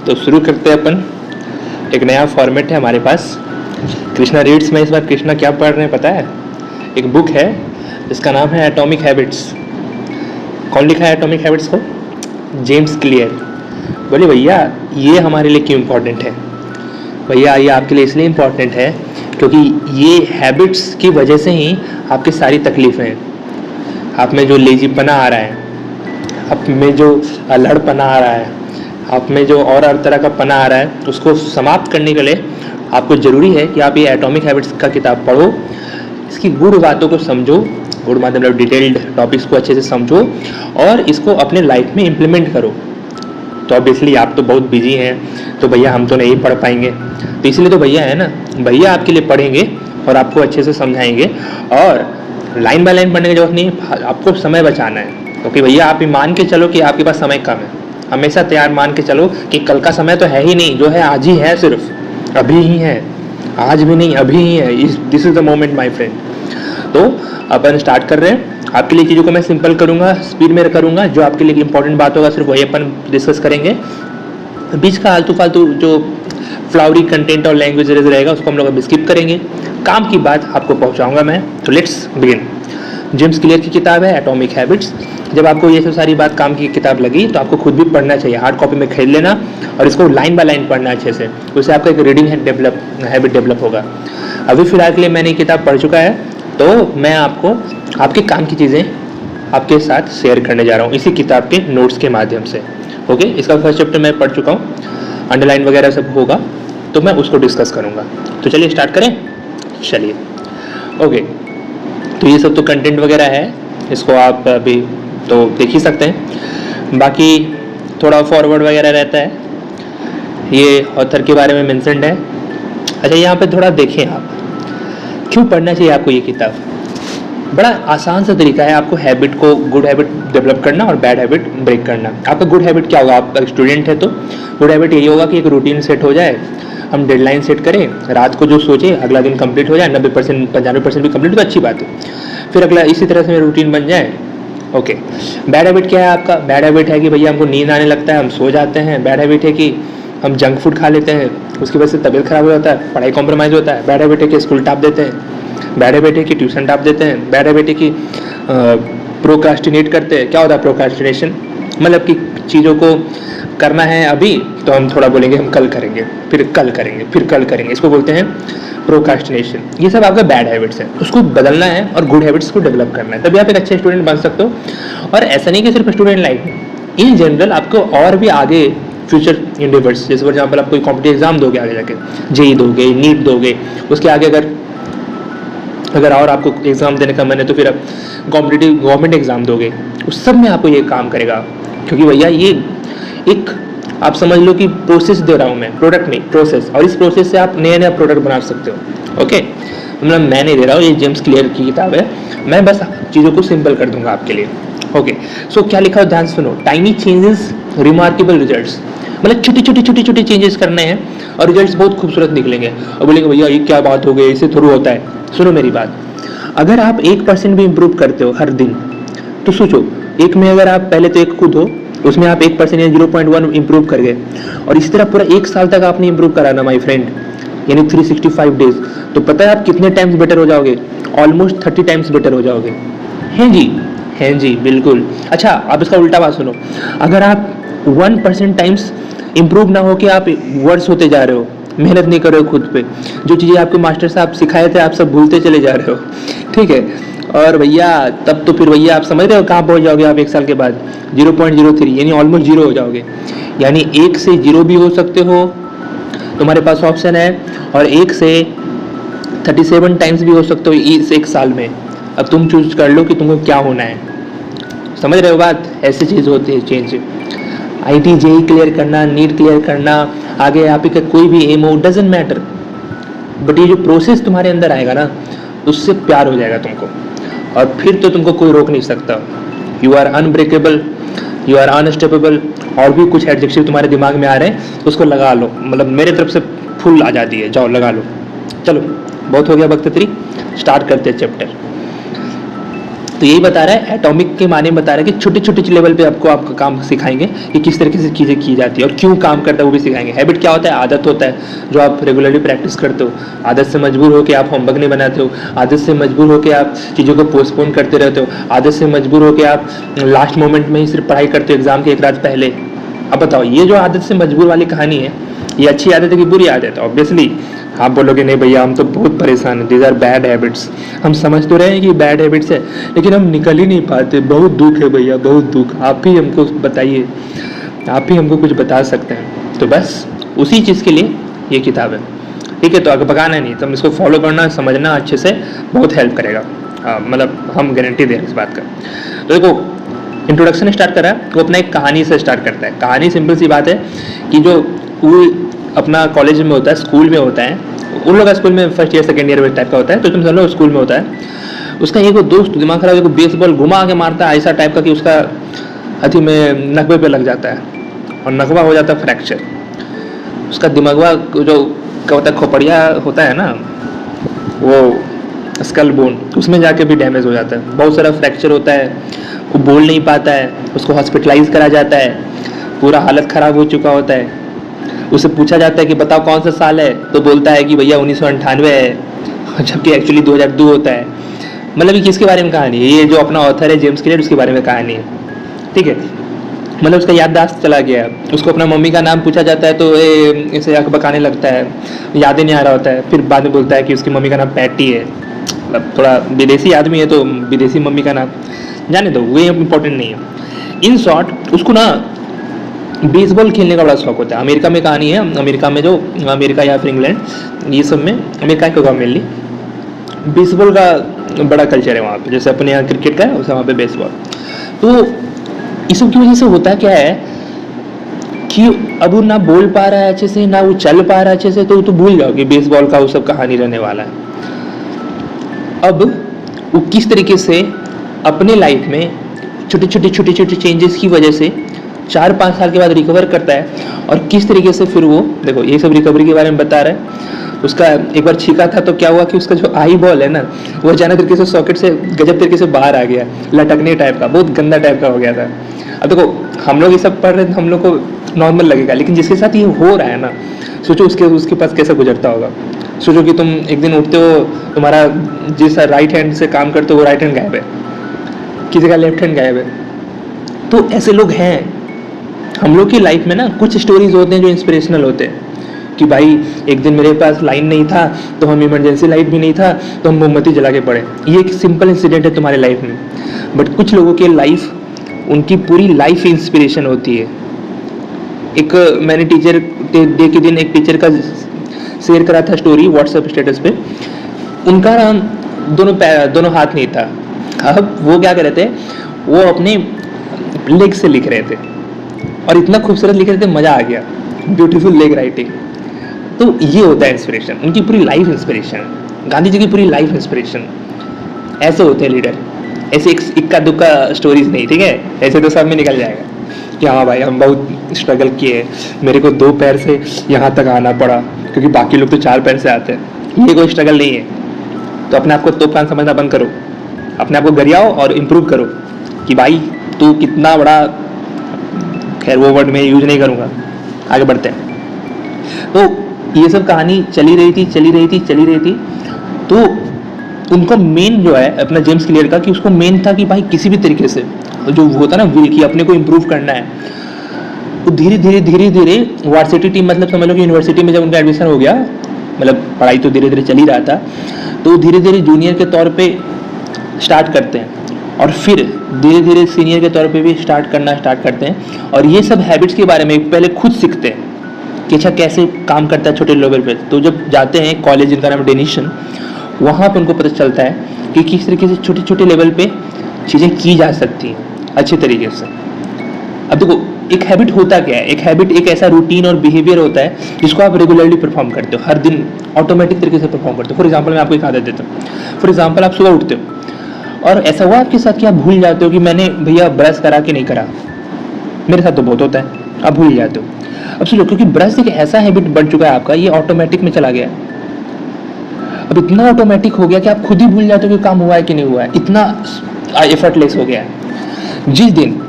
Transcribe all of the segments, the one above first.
तो शुरू करते हैं अपन। एक नया फॉर्मेट है हमारे पास, कृष्णा रीड्स में। इस बार कृष्णा क्या पढ़ रहे हैं पता है? एक बुक है जिसका नाम है एटॉमिक हैबिट्स। कौन लिखा है एटॉमिक हैबिट्स को? James clear. बोले भैया ये हमारे लिए क्यों इम्पोर्टेंट है? भैया ये आपके लिए इसलिए इम्पोर्टेंट है क्योंकि ये हैबिट्स की वजह से ही आपकी सारी तकलीफ़ें हैं। आप में जो लेजीपना आ रहा है, आप में जो अल्हड़पना आ रहा है, आप में जो और हर तरह का पना आ रहा है, उसको समाप्त करने के लिए आपको ज़रूरी है कि आप ये एटॉमिक हैबिट्स का किताब पढ़ो, इसकी गुड़ बातों को समझो, गुड़ मतलब डिटेल्ड टॉपिक्स को अच्छे से समझो और इसको अपने लाइफ में इम्प्लीमेंट करो। तो ऑब्वियसली आप तो बहुत बिजी हैं, तो भैया हम तो नहीं पढ़ पाएंगे, तो इसलिए तो भैया है ना, भैया आपके लिए पढ़ेंगे और आपको अच्छे से समझाएंगे। और लाइन बाय लाइन पढ़ने की जरूरत नहीं, आपको समय बचाना है। क्योंकि भैया आप ये मान के चलो कि आपके पास समय कम है, हमेशा तैयार मान के चलो कि कल का समय तो है ही नहीं, जो है आज ही है, सिर्फ अभी ही है, आज भी नहीं अभी ही है। This is the moment my friend. तो अपन स्टार्ट कर रहे हैं। आपके लिए चीज़ों को मैं सिंपल करूँगा, स्पीड में करूँगा, जो आपके लिए इंपॉर्टेंट बात होगा सिर्फ वही अपन डिस्कस करेंगे। बीच का आलतू फालतू जो फ्लावरी कंटेंट और लैंग्वेज रहेगा उसको हम लोग अभी स्किप करेंगे। काम की बात आपको पहुँचाऊँगा मैं। तो लेट्स बिगिन। जेम्स क्लियर की किताब है एटॉमिक हैबिट्स। जब आपको ये सब सारी बात काम की किताब लगी तो आपको खुद भी पढ़ना चाहिए, हार्ड कॉपी में खरीद लेना और इसको लाइन बाय लाइन पढ़ना अच्छे से, उससे आपका एक रीडिंग हैबिट डेवलप होगा। अभी फिलहाल के लिए मैंने ये किताब पढ़ चुका है, तो मैं आपको आपके काम की चीज़ें आपके साथ शेयर करने जा रहा हूँ इसी किताब के नोट्स के माध्यम से। ओके, इसका फर्स्ट चैप्टर मैं पढ़ चुका हूँ, अंडरलाइन वगैरह सब होगा, तो मैं उसको डिस्कस करूँगा। तो चलिए स्टार्ट करें। चलिए ओके, तो ये सब तो कंटेंट वगैरह है, इसको आप अभी तो देख ही सकते हैं। बाकी थोड़ा फॉरवर्ड वगैरह रहता है, ये ऑथर के बारे में मेंशन्ड है। अच्छा, यहाँ पे थोड़ा देखें आप क्यों पढ़ना चाहिए आपको ये किताब। बड़ा आसान सा तरीका है आपको हैबिट को, गुड हैबिट डेवलप करना और बैड हैबिट ब्रेक करना। आपका गुड हैबिट क्या होगा? आप स्टूडेंट है तो गुड हैबिट यही होगा कि एक रूटीन सेट हो जाए, हम डेडलाइन सेट करें, रात को जो सोचे अगला दिन कंप्लीट हो जाए, 90% 95% भी कंप्लीट तो अच्छी बात है, फिर अगला इसी तरह से रूटीन बन जाए। ओके, बैड हैबिट क्या है आपका? बैड हैबिट है कि भैया हमको नींद आने लगता है, हम सो जाते हैं। बैड हैबिट है कि हम जंक फूड खा लेते हैं, उसकी वजह से तबीयत खराब हो जाता है, पढ़ाई कॉम्प्रोमाइज़ होता है। बैड हैबिट है कि स्कूल टाप देते हैं। बैड हैबिट है कि ट्यूशन टाप देते हैं। बैड हैबिट है कि प्रोक्रास्टिनेट करते हैं। क्या होता है प्रोक्रास्टिनेशन? मतलब कि चीज़ों को करना है अभी तो हम थोड़ा बोलेंगे हम कल करेंगे, फिर कल करेंगे, फिर कल करेंगे, इसको बोलते हैं प्रोक्रास्टिनेशन। ये सब आपका बैड हैबिट्स है, उसको बदलना है और गुड हैबिट्स को डेवलप करना है, तभी आप एक अच्छे स्टूडेंट बन सकते हो। और ऐसा नहीं कि सिर्फ स्टूडेंट लाइफ में, इन जनरल आपको और भी आगे फ्यूचर इंडिवर्स, जैसे फॉर एग्जाम्पल आप कोई कॉम्पिटिटिव एग्जाम दोगे, आगे जाके जेई दोगे, नीट दोगे, उसके आगे अगर और आपको एग्ज़ाम देने का मन है तो फिर आप कॉम्पिटिटिव गवर्नमेंट एग्ज़ाम दोगे, उस सब में आपको ये काम करेगा। क्योंकि भैया ये एक आप समझ लो कि प्रोसेस दे रहा हूँ मैं, प्रोडक्ट नहीं, प्रोसेस, और इस प्रोसेस से आप नया नया प्रोडक्ट बना सकते हो। ओके, मतलब मैं नहीं दे रहा हूँ, ये जेम्स क्लियर की किताब है, मैं बस चीज़ों को सिंपल कर दूंगा आपके लिए। ओके, सो क्या लिखा हो ध्यान सुनो। टाइनी चेंजेस रिमार्केबल रिजल्ट्स, मतलब छोटे चेंजेस करने हैं और रिजल्ट्स बहुत खूबसूरत निकलेंगे। और बोलेंगे भैया ये क्या बात हो गई, इससे थोड़ा होता है। सुनो मेरी बात, अगर आप 1% भी इम्प्रूव करते हो हर दिन, तो सोचो एक में अगर आप पहले तो एक खुद हो, उसमें आप 1% या 0.1 इम्प्रूव कर गए, और इस तरह पूरा एक साल तक आपने इम्प्रूव करा ना माई फ्रेंड, यानी 365 डेज, तो पता है आप कितने टाइम्स बेटर हो जाओगे? ऑलमोस्ट 30 टाइम्स बेटर हो जाओगे। हैं जी बिल्कुल। अच्छा, आप इसका उल्टा बात सुनो, अगर आप 1% टाइम्स इम्प्रूव ना हो कि आप वर्स होते जा रहे हो, मेहनत नहीं कर रहे हो खुद पे, जो चीज़ें आपके मास्टर साहब सिखाए थे आप सब भूलते चले जा रहे हो, ठीक है, और भैया तब तो फिर भैया आप समझ रहे हो कहाँ पहुँच जाओगे आप एक साल के बाद? 0.03 यानी ऑलमोस्ट 0 हो जाओगे। यानी 1 से 0 भी हो सकते हो, तुम्हारे पास ऑप्शन है, और 1 से 37 टाइम्स भी हो सकते हो इस एक साल में। अब तुम चूज कर लो कि तुमको क्या होना है। समझ रहे हो बात? ऐसी चीज़ होती है चेंज। IIT जेई क्लियर करना, नीट क्लियर करना, आगे आप का कोई भी एम हो, डजेंट मैटर, बट ये जो प्रोसेस तुम्हारे अंदर आएगा ना, उससे प्यार हो जाएगा तुमको, और फिर तो तुमको कोई रोक नहीं सकता। You are unbreakable, you are unstoppable, और भी कुछ एडजेक्टिव तुम्हारे दिमाग में आ रहे हैं, उसको लगा लो। मतलब मेरे तरफ से फुल आज़ादी है, जाओ लगा लो। चलो बहुत हो गया बकतरी, स्टार्ट करते हैं चैप्टर। तो यही बता रहा है, एटॉमिक के माने में बता रहा है कि छोटे छोटे लेवल पे आपको आपका काम सिखाएंगे कि किस तरीके से चीज़ें की जाती है और क्यों काम करता है वो भी सिखाएंगे। हैबिट क्या होता है? आदत होता है जो आप रेगुलरली प्रैक्टिस करते हो। आदत से मजबूर होकर आप होमवर्क नहीं बनाते हो, आदत से मजबूर होकर आप चीज़ों को पोस्टपोन करते रहते हो, आदत से मजबूर होकर आप लास्ट मोमेंट में ही सिर्फ पढ़ाई करते हो एग्जाम के एक रात पहले। अब बताओ, ये जो आदत से मजबूर वाली कहानी है, ये अच्छी आदत है कि बुरी आदत है? ऑब्वियसली आप बोलोगे नहीं भैया हम तो बहुत परेशान हैं, दीज आर बैड हैबिट्स। हम समझ तो रहे हैं कि बैड हैबिट्स है, लेकिन हम निकल ही नहीं पाते, बहुत दुख है भैया, बहुत दुख। आप ही हमको बताइए, आप ही हमको कुछ बता सकते हैं। तो बस उसी चीज़ के लिए ये किताब है, ठीक है? तो आगे भगाना नहीं, तो हम इसको फॉलो करना, समझना अच्छे से, बहुत हेल्प करेगा। मतलब हम गारंटी दे रहे हैं इस बात का। तो देखो, इंट्रोडक्शन स्टार्ट कर रहा है, वो अपना एक कहानी से स्टार्ट करता है। कहानी सिंपल सी बात है कि जो वो अपना कॉलेज में होता है, स्कूल में होता है, उन लोग का स्कूल में first year second year type का होता है, तो तुम समझ लो स्कूल में होता है। उसका एक दोस्त दिमाग खराब है, बेसबॉल घुमा के मारता है ऐसा टाइप का कि उसका हथी में नकबे पे लग जाता है और नकबा हो जाता है फ्रैक्चर। उसका दिमागवा जो क्या होता है, खोपड़िया होता है ना, वो स्कल बोन, उसमें जाके भी डैमेज हो जाता है, बहुत सारा फ्रैक्चर होता है, वो बोल नहीं पाता है, उसको हॉस्पिटलाइज करा जाता है, पूरा हालत ख़राब हो चुका होता है। उससे पूछा जाता है कि बताओ कौन सा साल है, तो बोलता है कि भैया 1998 है, जबकि एक्चुअली 2002 होता है। मतलब ये किसके बारे में कहानी है? ये जो अपना ऑथर है जेम्स क्लियर, उसके बारे में कहानी है, ठीक है? मतलब उसका याददाश्त चला गया, उसको अपना मम्मी का नाम पूछा जाता है तो इसे आँख बकाने लगता है, याद ही नहीं आ रहा होता है। फिर बाद में बोलता है कि उसकी मम्मी का नाम पैटी है, मतलब थोड़ा विदेशी आदमी है तो विदेशी मम्मी का नाम, जाने दो, वो इम्पोर्टेंट नहीं है। इन शॉर्ट उसको ना बेसबॉल खेलने का बड़ा शौक होता है। अमेरिका में कहानी है, अमेरिका में जो अमेरिका या फिर इंग्लैंड, ये सब में, अमेरिका के होगा मेनली, बेसबॉल का बड़ा कल्चर है वहाँ पे, जैसे अपने यहाँ क्रिकेट का है वैसे वहाँ पे बेसबॉल। तो इस सब की वजह से होता क्या है कि अब वो ना बोल पा रहा है अच्छे से, ना वो चल पा रहा है अच्छे से, तो भूल जाओ कि बेसबॉल का वो सब कहानी रहने वाला है। अब वो किस तरीके से अपने लाइफ में छोटे छोटे चेंजेस की वजह से 4-5 साल के बाद रिकवर करता है, और किस तरीके से फिर वो, देखो ये सब रिकवरी के बारे में बता रहा है। उसका एक बार छींका था तो क्या हुआ कि उसका जो आई बॉल है ना, वो अचानक तरीके से सॉकेट से गजब तरीके से बाहर आ गया, लटकने टाइप का, बहुत गंदा टाइप का हो गया था। अब देखो हम लोग ये सब पढ़ रहे हैं तो हम लोग को नॉर्मल लगेगा, लेकिन जिसके साथ ये हो रहा है ना, सोचो उसके पास कैसे गुजरता होगा। सोचो कि तुम एक दिन उठते हो, तुम्हारा जिस राइट हैंड से काम करते हो वो राइट हैंड गायब है, किसी का लेफ्ट हैंड गायब है। तो ऐसे लोग हैं हम लोग की लाइफ में ना। कुछ स्टोरीज होते हैं जो इंस्पिरेशनल होते हैं कि भाई एक दिन मेरे पास लाइन नहीं था तो हम इमरजेंसी लाइट भी नहीं था तो हम मोमबत्ती जला के पड़े। ये एक सिंपल इंसिडेंट है तुम्हारे लाइफ में, बट कुछ लोगों की लाइफ, उनकी पूरी लाइफ इंस्पिरेशन होती है। एक मैंने टीचर डे के दिन एक टीचर का शेयर करा था स्टोरी व्हाट्सएप स्टेटस पे। उनका दोनों हाथ नहीं था। अब वो क्या कर रहे थे, वो अपने लेग से लिख रहे थे और इतना खूबसूरत लिख रहे थे, मज़ा आ गया, ब्यूटीफुल लेग राइटिंग। तो ये होता है इंस्पिरेशन, उनकी पूरी लाइफ इंस्पिरेशन। गांधी जी की पूरी लाइफ इंस्पिरेशन। ऐसे होते हैं लीडर, ऐसे इक्का दुक्का स्टोरीज नहीं, ठीक है? ऐसे तो सब में निकल जाएगा कि हाँ भाई हम बहुत स्ट्रगल किए, मेरे को 2 पैर से यहाँ तक आना पड़ा क्योंकि बाकी लोग तो 4 पैर से आते हैं। ये कोई स्ट्रगल नहीं है। तो अपने आप को तोपकान समझना बंद करो, अपने आप को गरियाओ और इम्प्रूव करो कि भाई तू कितना बड़ा, खैर वो वर्ड में यूज नहीं करूँगा, आगे बढ़ते हैं। तो ये सब कहानी चली रही थी। तो उनको मेन जो है अपना जेम्स क्लियर का, कि उसको मेन था कि भाई किसी भी तरीके से जो होता ना विल, कि अपने को इम्प्रूव करना है। तो धीरे धीरे वार्सिटी टीम, मतलब समझ लो कि यूनिवर्सिटी में जब उनका एडमिशन हो गया, मतलब पढ़ाई तो धीरे धीरे चल ही रहा था, तो धीरे धीरे जूनियर के तौर पे स्टार्ट करते हैं और फिर धीरे धीरे सीनियर के तौर पे भी स्टार्ट करते हैं। और ये सब हैबिट्स के बारे में पहले खुद सीखते हैं कि अच्छा कैसे काम करता है छोटे लेवल पे। तो जब जाते हैं कॉलेज, जिनका नाम डेनिशन, वहाँ पर उनको पता चलता है कि किस तरीके से छोटे छोटे लेवल पे चीज़ें की जा सकती हैं अच्छे तरीके से। अब देखो एक हैबिट होता क्या है, एक हैबिट एक ऐसा रूटीन और बिहेवियर होता है जिसको आप रेगुलरली परफॉर्म करते हो, हर दिन ऑटोमेटिक तरीके से परफॉर्म करते हो। फॉर एग्जाम्पल मैं आपको एक आदत देता हूँ। फॉर एग्जाम्पल आप सुबह उठते हो और ऐसा हुआ आपके साथ कि आप भूल जाते हो कि मैंने भैया ब्रश करा कि नहीं करा। मेरे साथ तो बहुत होता है, आप भूल जाते हो। अब सुनो, क्योंकि ब्रश एक ऐसा हैबिट बन चुका है आपका, ये ऑटोमेटिक में चला गया। अब इतना ऑटोमेटिक हो गया कि आप खुद ही भूल जाते हो कि काम हुआ है कि नहीं हुआ है। इतना एफर्टलेस हो गया है। जिस दिन,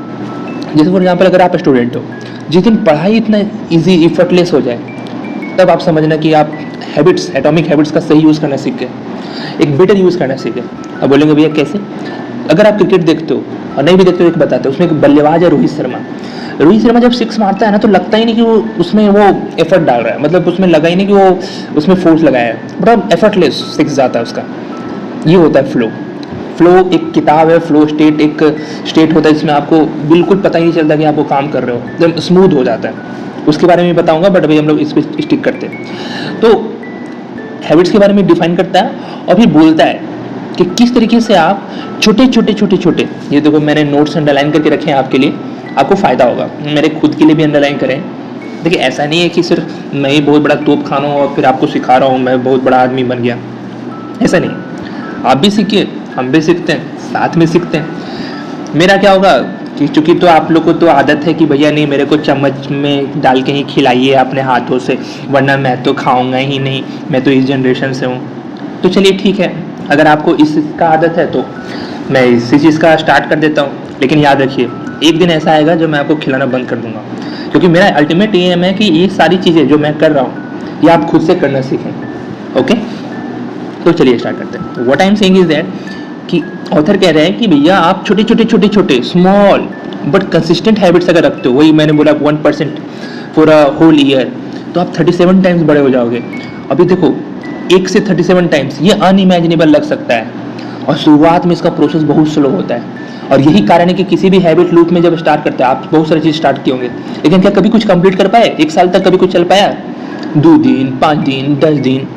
जैसे फॉर एग्जाम्पल अगर आप स्टूडेंट हो, जिस दिन पढ़ाई इतना ईजी एफर्टलेस हो जाए, तब आप समझना कि आप हैबिट्स, एटॉमिक हैबिट्स का सही यूज़ करना सीख गए, एक बेटर यूज़ करना सीख गए। अब बोलेंगे भैया कैसे? अगर आप क्रिकेट देखते हो और नहीं भी देखते हो, एक बताते हो, उसमें एक बल्लेबाज है रोहित शर्मा। रोहित शर्मा जब सिक्स मारता है ना, तो लगता ही नहीं कि वो उसमें वो एफर्ट डाल रहा है, मतलब उसमें लगा ही नहीं कि वो उसमें फोर्स लगाया है, बड़ा एफर्टलेस सिक्स जाता है उसका। ये होता है फ्लो। फ्लो एक किताब है, फ्लो स्टेट एक स्टेट होता है जिसमें आपको बिल्कुल पता ही नहीं चलता कि आप वो काम कर रहे हो, एकदम स्मूथ हो जाता है। उसके बारे में बताऊंगा, बट अभी हम लोग इस पर स्टिक करते हैं। तो हैबिट्स के बारे में डिफाइन करता है और फिर बोलता है कि किस तरीके से आप छोटे छोटे छोटे छोटे, ये देखो मैंने नोट्स अंडरलाइन करके रखे हैं आपके लिए, आपको फ़ायदा होगा, मेरे खुद के लिए भी अंडरलाइन करें। देखिए ऐसा नहीं है कि सिर्फ मैं ही बहुत बड़ा तोप खाना हूँ और फिर आपको सिखा रहा हूँ, मैं बहुत बड़ा आदमी बन गया, ऐसा नहीं। आप भी सीखिए, हम भी सीखते हैं, साथ में सीखते हैं। मेरा क्या होगा कि चूँकि तो आप लोग को तो आदत है कि भैया नहीं मेरे को चम्मच में डाल के ही खिलाइए अपने हाथों से, वरना मैं तो खाऊंगा ही नहीं, मैं तो इस जनरेशन से हूँ। तो चलिए ठीक है, अगर आपको इसका आदत है तो मैं इसी चीज़ का स्टार्ट कर देता हूँ। लेकिन याद रखिए, एक दिन ऐसा आएगा जब मैं आपको खिलाना बंद कर दूंगा, क्योंकि मेरा अल्टीमेट एम है कि ये सारी चीज़ें जो मैं कर रहा हूँ ये आप खुद से करना सीखें। ओके, तो चलिए स्टार्ट करते हैं। What I am saying is that कि ऑथर कह रहे हैं कि भैया आप छोटे छोटे छोटे छोटे स्मॉल बट कंसिस्टेंट हैबिट्स अगर रखते हो, वही मैंने बोला 1% फॉर अ होल ईयर, तो आप 37 टाइम्स बड़े हो जाओगे। अभी देखो 1 से 37 टाइम्स, ये अनइमेजिनेबल लग सकता है, और शुरुआत में इसका प्रोसेस बहुत स्लो होता है। और यही कारण है कि किसी भी हैबिट लूप में जब स्टार्ट करते हैं, आप बहुत सारी चीज़ स्टार्ट किए होंगे, लेकिन क्या कभी कुछ कंप्लीट कर पाए? 1 साल तक कभी कुछ चल पाया? 2 दिन, 5 दिन, 10 दिन,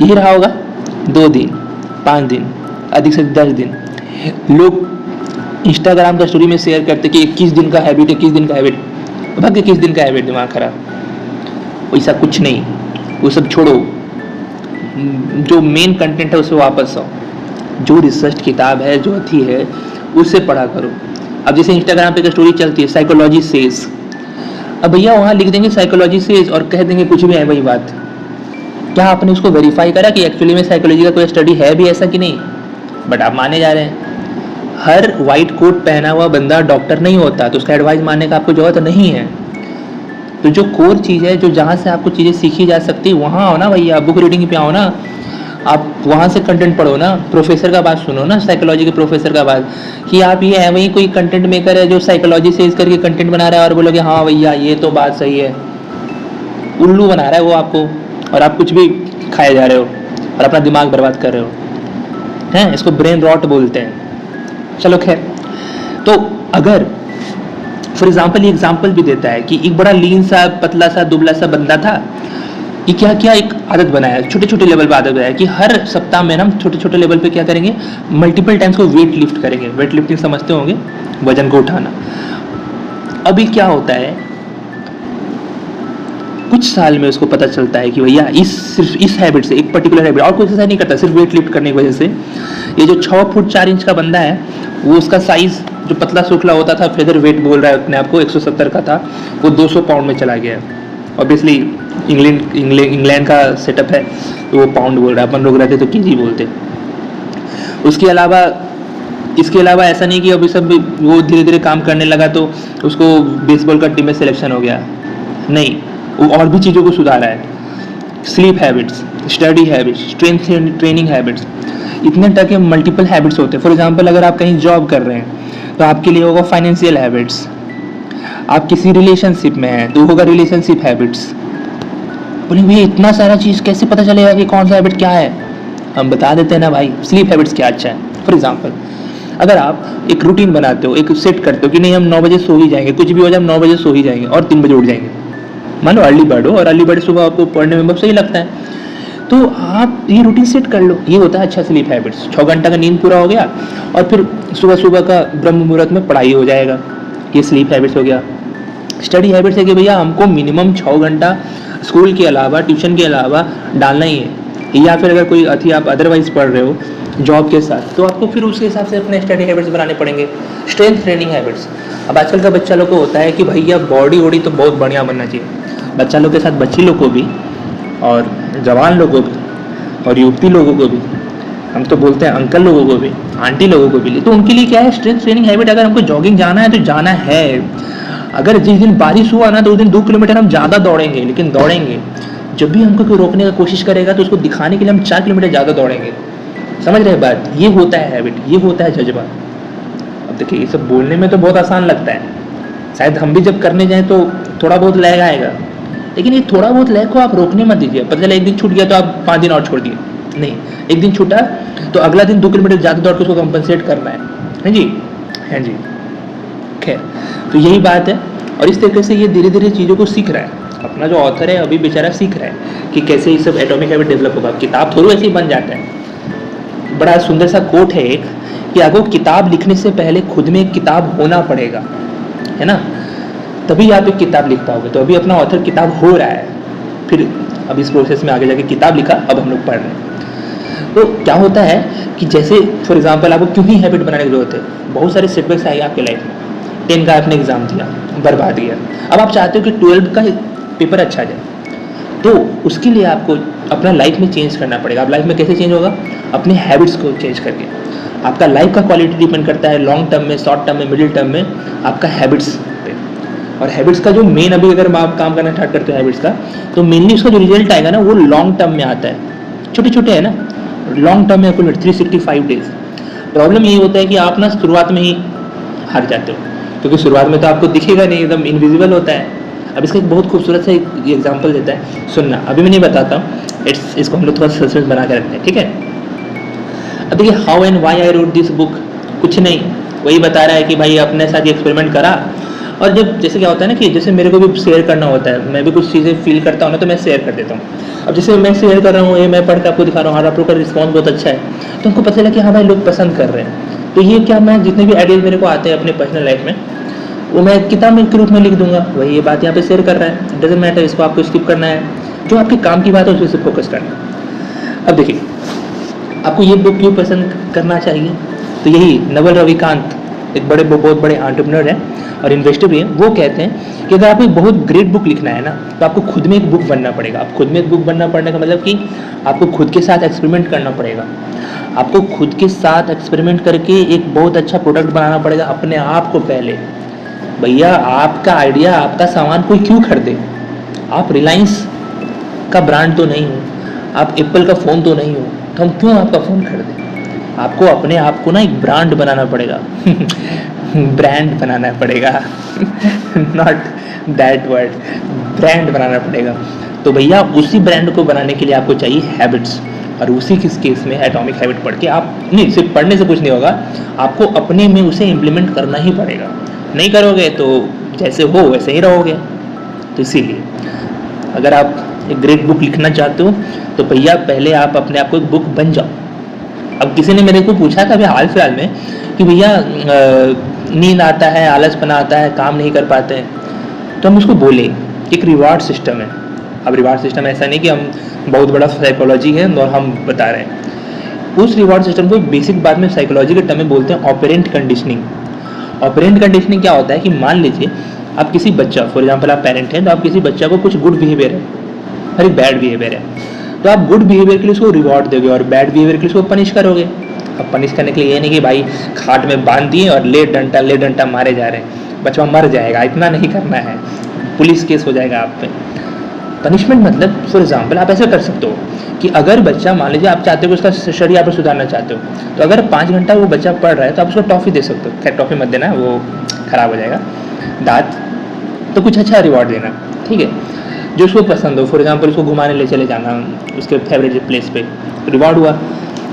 यही रहा होगा। 2 दिन, 5 दिन, अधिक से 10 दिन। लोग इंस्टाग्राम का स्टोरी में शेयर करते कि 21 दिन का हैबिट, 21 दिन का हैबिट, भाग्य 21 दिन का हैबिट, दिमाग खराब। वैसा कुछ नहीं, वो सब छोड़ो, जो मेन कंटेंट है उस पर वापस आओ। जो रिसर्च किताब है, जो अथी है, उससे पढ़ा करो। अब जैसे इंस्टाग्राम पे एक स्टोरी चलती है, साइकोलॉजी सेज, अब भैया वहाँ लिख देंगे साइकोलॉजी सेज और कह देंगे कुछ भी है वही बात। क्या आपने उसको वेरीफाई करा कि एक्चुअली में साइकोलॉजी का कोई स्टडी है भी ऐसा कि नहीं? बट आप माने जा रहे हैं। हर वाइट कोट पहना हुआ बंदा डॉक्टर नहीं होता, तो उसका एडवाइस मानने का आपको जरूरत नहीं है। तो जो कोर चीज़ है, जो जहाँ से आपको चीज़ें सीखी जा सकती है, वहाँ आओ ना भैया, बुक रीडिंग पे आओ ना, आप वहाँ से कंटेंट पढ़ो ना, प्रोफेसर का बात सुनो ना, साइकोलॉजी के प्रोफेसर का बात, कि आप ये है वही कोई कंटेंट मेकर है जो साइकोलॉजी से इस करके कंटेंट बना रहा है और बोलोगे हाँ भैया ये तो बात सही है। उल्लू बना रहा है वो आपको, और आप कुछ भी खाए जा रहे हो और अपना दिमाग बर्बाद कर रहे हो हैं। इसको ब्रेन रॉट बोलते हैं। चलो खैर, तो अगर फॉर एग्जाम्पल ये एग्जाम्पल भी देता है कि एक बड़ा लीन सा, पतला सा, दुबला सा बंदा था, ये क्या क्या एक आदत बनाया, छोटे छोटे लेवल पे आदत बनाया कि हर सप्ताह में हम छोटे छोटे लेवल पे क्या करेंगे, मल्टीपल टाइम्स को वेट लिफ्ट करेंगे। वेट लिफ्टिंग समझते होंगे, वजन को उठाना। अभी क्या होता है, कुछ साल में उसको पता चलता है कि भैया सिर्फ इस हैबिट से, एक पर्टिकुलर हैबिट, और कोई एक्सरसाइज नहीं करता, सिर्फ वेट लिफ्ट करने की वजह से, ये जो 6 फुट 4 इंच का बंदा है, वो उसका साइज जो पतला सुखला होता था, फेदर वेट बोल रहा है अपने आप को, 170 का था, वो 200 पाउंड में चला गया। ऑब्वियसली इंग्लैंड का सेटअप है तो वो पाउंड बोल रहा है, अपन लोग रहते तो केजी बोलते। इसके अलावा ऐसा नहीं कि अभी सब वो धीरे धीरे काम करने लगा तो उसको बेसबॉल का टीम में सिलेक्शन हो गया, नहीं, वो और भी चीज़ों को सुधारा है। Sleep habits, study habits, strength training habits, इतने तरह के मल्टीपल हैबिट्स होते हैं। फॉर एग्जांपल अगर आप कहीं जॉब कर रहे हैं तो आपके लिए होगा फाइनेंशियल हैबिट्स, आप किसी रिलेशनशिप में हैं तो होगा रिलेशनशिप हैबिट्स। बोलेंगे भैया इतना सारा चीज़ कैसे पता चलेगा कि कौन सा हैबिट क्या है? हम बता देते हैं ना भाई, स्लीप हैबिट्स क्या अच्छा है। फॉर एग्जांपल अगर आप एक रूटीन बनाते हो, एक सेट करते हो कि नहीं हम 9 बजे सो ही जाएंगे, कुछ भी हो जाए हम 9 बजे सो ही जाएंगे और 3 बजे उठ जाएंगे, मान लो अर्ली बर्ड हो और अर्ली बर्ड सुबह आपको पढ़ने में बहुत सही लगता है, तो आप ये रूटीन सेट कर लो। ये होता है अच्छा स्लीप हैबिट्स। 6 घंटा का नींद पूरा हो गया और फिर सुबह सुबह का ब्रह्म मुहूर्त में पढ़ाई हो जाएगा, ये स्लीप हैबिट्स हो गया। स्टडी हैबिट्स है कि भैया हमको मिनिमम 6 घंटा स्कूल के अलावा, ट्यूशन के अलावा डालना ही है, या फिर अगर कोई अथी आप अदरवाइज पढ़ रहे हो जॉब के साथ, तो आपको फिर उसके हिसाब से अपने स्टडी हैबिट्स बनाने पड़ेंगे। स्ट्रेंथ ट्रेनिंग हैबिट्स, अब आजकल का बच्चा लोग को होता है कि भैया बॉडी वॉडी तो बहुत बढ़िया बनना चाहिए, बच्चा लोग के साथ बच्ची लोग को भी और जवान लोगों को भी और युवती लोगों को भी, हम तो बोलते हैं अंकल लोगों को भी, आंटी लोगों को भी, तो उनके लिए क्या है स्ट्रेंथ ट्रेनिंग हैबिट। अगर हमको जॉगिंग जाना है तो जाना है। अगर जिस दिन बारिश हुआ ना तो उस दिन 2 किलोमीटर हम ज़्यादा दौड़ेंगे, लेकिन दौड़ेंगे। जब भी हमको कोई रोकने का कोशिश करेगा तो उसको दिखाने के लिए हम 4 किलोमीटर ज़्यादा दौड़ेंगे। समझ रहे बात? ये होता है हैबिट, ये होता है जज्बा। अब देखिए, ये सब बोलने में तो बहुत आसान लगता है, शायद हम भी जब करने जाएं तो थोड़ा बहुत लैग आएगा, लेकिन ये थोड़ा बहुत लैग को आप रोकने मत दीजिए। पता चला एक दिन छूट गया तो आप 5 दिन और छोड़ दिए, नहीं, एक दिन छूटा तो अगला दिन 2 किलोमीटर ज़्यादा दौड़ के उसको कंपनसेट करना है जी, हैं जी। खैर, तो यही बात है। और इस तरीके से ये धीरे धीरे चीज़ों को सीख रहा है। अपना जो ऑथर है अभी बेचारा सीख रहा है कि कैसे ये सब एटॉमिक हैबिट डेवलप होगा। किताब थोड़ी ऐसे ही बन जाता है। बड़ा सुंदर सा कोट है एक, कि आपको किताब लिखने से पहले खुद में एक किताब होना पड़ेगा, है ना, तभी आप एक किताब लिख पाओगे। तो अभी अपना ऑथर किताब हो रहा है, फिर अब इस प्रोसेस में आगे जाके किताब लिखा, अब हम लोग पढ़ रहे हैं। तो क्या होता है कि जैसे फॉर एग्जांपल आपको क्यों ही हैबिट बनाने की जरूरत है, बहुत सारे सेटबैक्स आए आपके लाइफ में। 10 का आपने एग्जाम दिया, बर्बाद गया। अब आप चाहते हो कि 12 का पेपर अच्छा जाए, तो उसके लिए आपको अपना लाइफ में चेंज करना पड़ेगा। अब लाइफ में कैसे चेंज होगा? अपने हैबिट्स को चेंज करके। आपका लाइफ का क्वालिटी डिपेंड करता है लॉन्ग टर्म में, शॉर्ट टर्म में, मिडिल टर्म में आपका हैबिट्स पे। और हैबिट्स का जो मेन, अभी अगर आप काम करना स्टार्ट करते हो हैबिट्स का, तो मेनली उसका जो रिजल्ट आएगा ना वो लॉन्ग टर्म में आता है। छोटे छोटे है ना, लॉन्ग टर्म में आपको 365 डेज। प्रॉब्लम यही होता है कि आप ना शुरुआत में ही हार जाते हो, क्योंकि शुरुआत में तो आपको दिखेगा नहीं, एकदम इनविजिबल होता है। अब इसका एक बहुत खूबसूरत सा एक एग्जाम्पल देता है, सुनना। अभी मैं नहीं बताता हूँ, इसको हम लोग थोड़ा सस्पेंस बना के रखते हैं, ठीक है। अब देखिए, how and why I wrote this book, कुछ नहीं, वही बता रहा है कि भाई अपने साथ ये एक्सपेरिमेंट करा। और जब जैसे क्या होता है ना कि जैसे मेरे को भी शेयर करना होता है, मैं भी कुछ चीज़ें फील करता हूँ ना, तो मैं शेयर कर देता हूँ। अब जैसे मैं शेयर कर रहा हूँ, ये मैं पढ़ के आपको दिखा रहा हूँ, आप लोग का रिस्पॉन्स बहुत अच्छा है, तो उनको पता चला कि हाँ भाई लोग पसंद कर रहे हैं। तो ये क्या, मैं जितने भी आइडियाज मेरे को आते हैं अपने पर्सनल लाइफ में, वो मैं किताब के रूप में लिख दूंगा। वही ये बात यहाँ पे शेयर कर रहा है, डजंट मैटर, इसको आपको स्किप करना है, जो आपके काम की बात है उस पर फोकस करना है। अब देखिए, आपको ये बुक क्यों पसंद करना चाहिए? तो यही नवल रविकांत, एक बहुत बड़े एंटरप्रेन्योर हैं और इन्वेस्टर भी हैं, वो कहते हैं कि अगर आपको एक बहुत ग्रेट बुक लिखना है ना, तो आपको खुद में एक बुक बनना पड़ेगा। आप खुद में एक बुक बनना पड़ने का मतलब कि आपको खुद के साथ एक्सपेरिमेंट करना पड़ेगा। आपको खुद के साथ एक्सपेरिमेंट करके एक बहुत अच्छा प्रोडक्ट बनाना पड़ेगा अपने आप को पहले। भैया, आपका आइडिया, आपका सामान कोई क्यों खरीदे? आप रिलायंस का ब्रांड तो नहीं हो, आप एप्पल का फ़ोन तो नहीं हो, तो हम क्यों आपका फ़ोन खरीदें? आपको अपने आप को ना एक ब्रांड बनाना पड़ेगा ब्रांड बनाना पड़ेगा नॉट दैट वर्ड, ब्रांड बनाना पड़ेगा। तो भैया, उसी ब्रांड को बनाने के लिए आपको चाहिए हैबिट्स। और उसी किस केस में एटॉमिक हैबिट पढ़ के आप, नहीं सिर्फ पढ़ने से कुछ नहीं होगा, आपको अपने में उसे इम्प्लीमेंट करना ही पड़ेगा। नहीं करोगे तो जैसे हो वैसे ही रहोगे। तो इसीलिए अगर आप एक ग्रेट बुक लिखना चाहते हो तो भैया पहले आप अपने आप को एक बुक बन जाओ। अब किसी ने मेरे को पूछा था अभी हाल फिलहाल में कि भैया नींद आता है, आलसपना आता है, काम नहीं कर पाते हैं, तो हम उसको बोले एक रिवार्ड सिस्टम है। अब रिवार्ड सिस्टम ऐसा नहीं कि हम बहुत बड़ा साइकोलॉजी है और हम बता रहे हैं। उस रिवार्ड सिस्टम को बेसिक बात में साइकोलॉजी के टर्म में बोलते हैं ऑपरेंट कंडीशनिंग। ऑपरेंट कंडीशनिंग क्या होता है कि मान लीजिए आप किसी बच्चा, फॉर एग्जांपल आप पेरेंट हैं, तो आप किसी बच्चा को कुछ गुड बिहेवियर है और एक बैड बिहेवियर है, तो आप गुड बिहेवियर के लिए उसको रिवॉर्ड दोगे और बैड बिहेवियर के लिए उसको पनिश करोगे। अब पनिश करने के लिए ये नहीं कि भाई खाट में बांध दिए और ले डंटा मारे जा रहे हैं, बच्चा मर जाएगा, इतना नहीं करना है, पुलिस केस हो जाएगा आप पे। पनिशमेंट मतलब फॉर एग्जांपल आप ऐसा कर सकते हो कि अगर बच्चा, मान लीजिए आप चाहते हो कि उसका शरीर आप सुधारना चाहते हो, तो अगर 5 घंटा वो बच्चा पढ़ रहा है तो आप उसको टॉफ़ी दे सकते हो। खैर टॉफ़ी मत देना, वो ख़राब हो जाएगा दांत, तो कुछ अच्छा रिवॉर्ड देना, ठीक है, जो उसको पसंद हो। फॉर एग्जांपल उसको घुमाने ले चले जाना उसके फेवरेट प्लेस पे, रिवॉर्ड हुआ,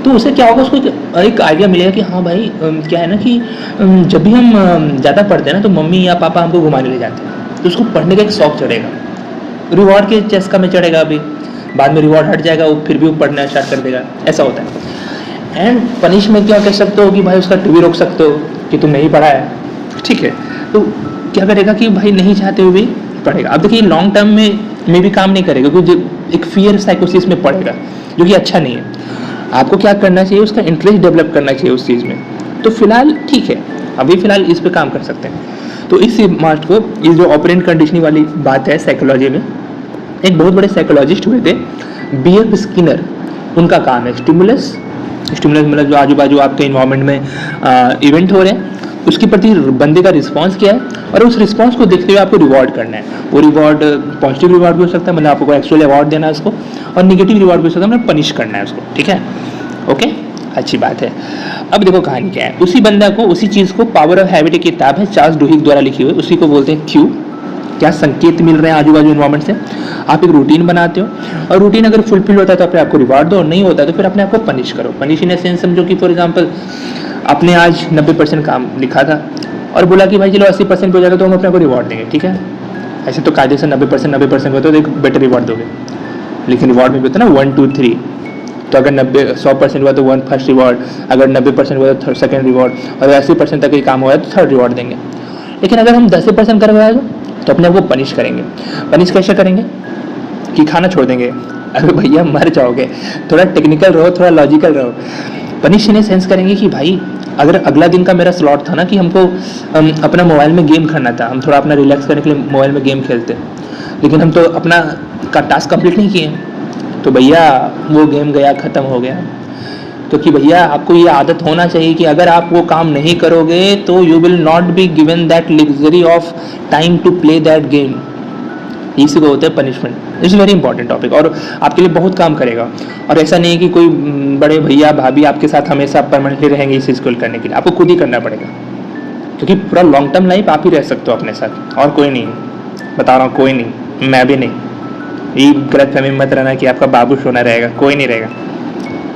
तो उससे क्या होगा, उसको एक आइडिया मिलेगा कि हाँ भाई क्या है ना कि जब भी हम ज़्यादा पढ़ते हैं ना तो मम्मी या पापा हमको घुमाने ले जाते हैं, तो उसको पढ़ने का एक शौक चढ़ेगा, रिवॉर्ड के चस्का में चढ़ेगा। अभी बाद में रिवॉर्ड हट जाएगा, वो फिर भी वो पढ़ना स्टार्ट कर देगा, ऐसा होता है। एंड पनिशमेंट क्या कह सकते हो कि भाई उसका टीवी रोक सकते हो कि तुम नहीं पढ़ा है, ठीक है, तो क्या करेगा कि भाई नहीं चाहते हुए भी पढ़ेगा। अब देखिए लॉन्ग टर्म में भी काम नहीं करेगा, क्योंकि एक फियर साइकोसिस में पढ़ेगा जो कि अच्छा नहीं है। आपको क्या करना चाहिए, उसका इंटरेस्ट डेवलप करना चाहिए उस चीज़ में। तो फिलहाल ठीक है, अभी फिलहाल इस पे काम कर सकते हैं। तो इस मार्च को, ये जो ऑपरेंट कंडीशनिंग वाली बात है साइकोलॉजी में, एक बहुत बड़े साइकोलॉजिस्ट हुए थे BF स्किनर, उनका काम है स्टिमुलस स्टिमुलस मतलब जो आजू बाजू आपके इन्वायरमेंट में इवेंट हो रहे हैं उसके प्रति बंदे का रिस्पांस क्या है, और उस रिस्पांस को देखते हुए आपको रिवॉर्ड करना है। वो रिवॉर्ड पॉजिटिव रिवॉर्ड भी हो सकता है, मतलब आपको एक्चुअली अवार्ड देना है उसको, और निगेटिव रिवॉर्ड भी हो सकता है, मतलब पनिश करना है उसको, ठीक है। ओके, अच्छी बात है। अब देखो कहानी क्या है। उसी बंदा को, उसी चीज़ को, पावर ऑफ हैबिट की किताब है चार्ल्स डुहिग द्वारा लिखी हुई, उसी को बोलते हैं क्यू। क्या संकेत मिल रहे हैं आजू बाजू इन्वायरमेंट से, आप एक रूटीन बनाते हो, और रूटीन अगर फुलफिल होता है तो अपने आपको रिवार्ड दो, और नहीं होता तो फिर अपने आपको पनिश करो। पनिश इन सेंस समझो कि फॉर एग्जांपल आपने आज 90% काम लिखा था और बोला कि भाई चलो 80% हो जाएगा तो हम अपने आपको रिवॉर्ड देंगे, ठीक है। ऐसे तो कायदे से 90% होता है तो एक बेटर रिवॉर्ड दोगे, लेकिन रिवॉर्ड में भी होता है ना 1 2 3। तो अगर 100% हुआ तो 1 फर्स्ट रिवॉर्ड, अगर 90% हुआ तो सेकंड रिवॉर्ड, और 80% तक ही काम हुआ है तो थर्ड रिवॉर्ड देंगे। लेकिन अगर हम 10% करवाए तो अपने आपको पनिश करेंगे। पनिश कैसे करेंगे कि खाना छोड़ देंगे, अरे भैया मर जाओगे। थोड़ा टेक्निकल रहो, थोड़ा लॉजिकल रहो। पनिश इन सेंस करेंगे कि भाई अगर अगला दिन का मेरा स्लॉट था ना कि हमको अपना मोबाइल में गेम करना था, हम थोड़ा अपना रिलैक्स करने के लिए मोबाइल में गेम खेलते, लेकिन हम तो अपना का टास्क कंप्लीट नहीं किए, तो भैया वो गेम गया, ख़त्म हो गया। क्योंकि भैया आपको ये आदत होना चाहिए कि अगर आप वो काम नहीं करोगे तो you will not be given that luxury of time to play that game. इसी को होता है punishment. It's very important topic और आपके लिए बहुत काम करेगा। और ऐसा नहीं है कि कोई बड़े भैया भाभी आपके साथ हमेशा परमानेंटली रहेंगे इस चीज़ को करने के लिए, आपको खुद ही करना पड़ेगा। क्योंकि पूरा लॉन्ग टर्म लाइफ आप ही रह सकते हो अपने साथ, और कोई नहीं, बता रहा हूँ, कोई नहीं, मैं भी नहीं। ये गलत फहमी मत रहना कि आपका बाबू सोना रहेगा, कोई नहीं रहेगा,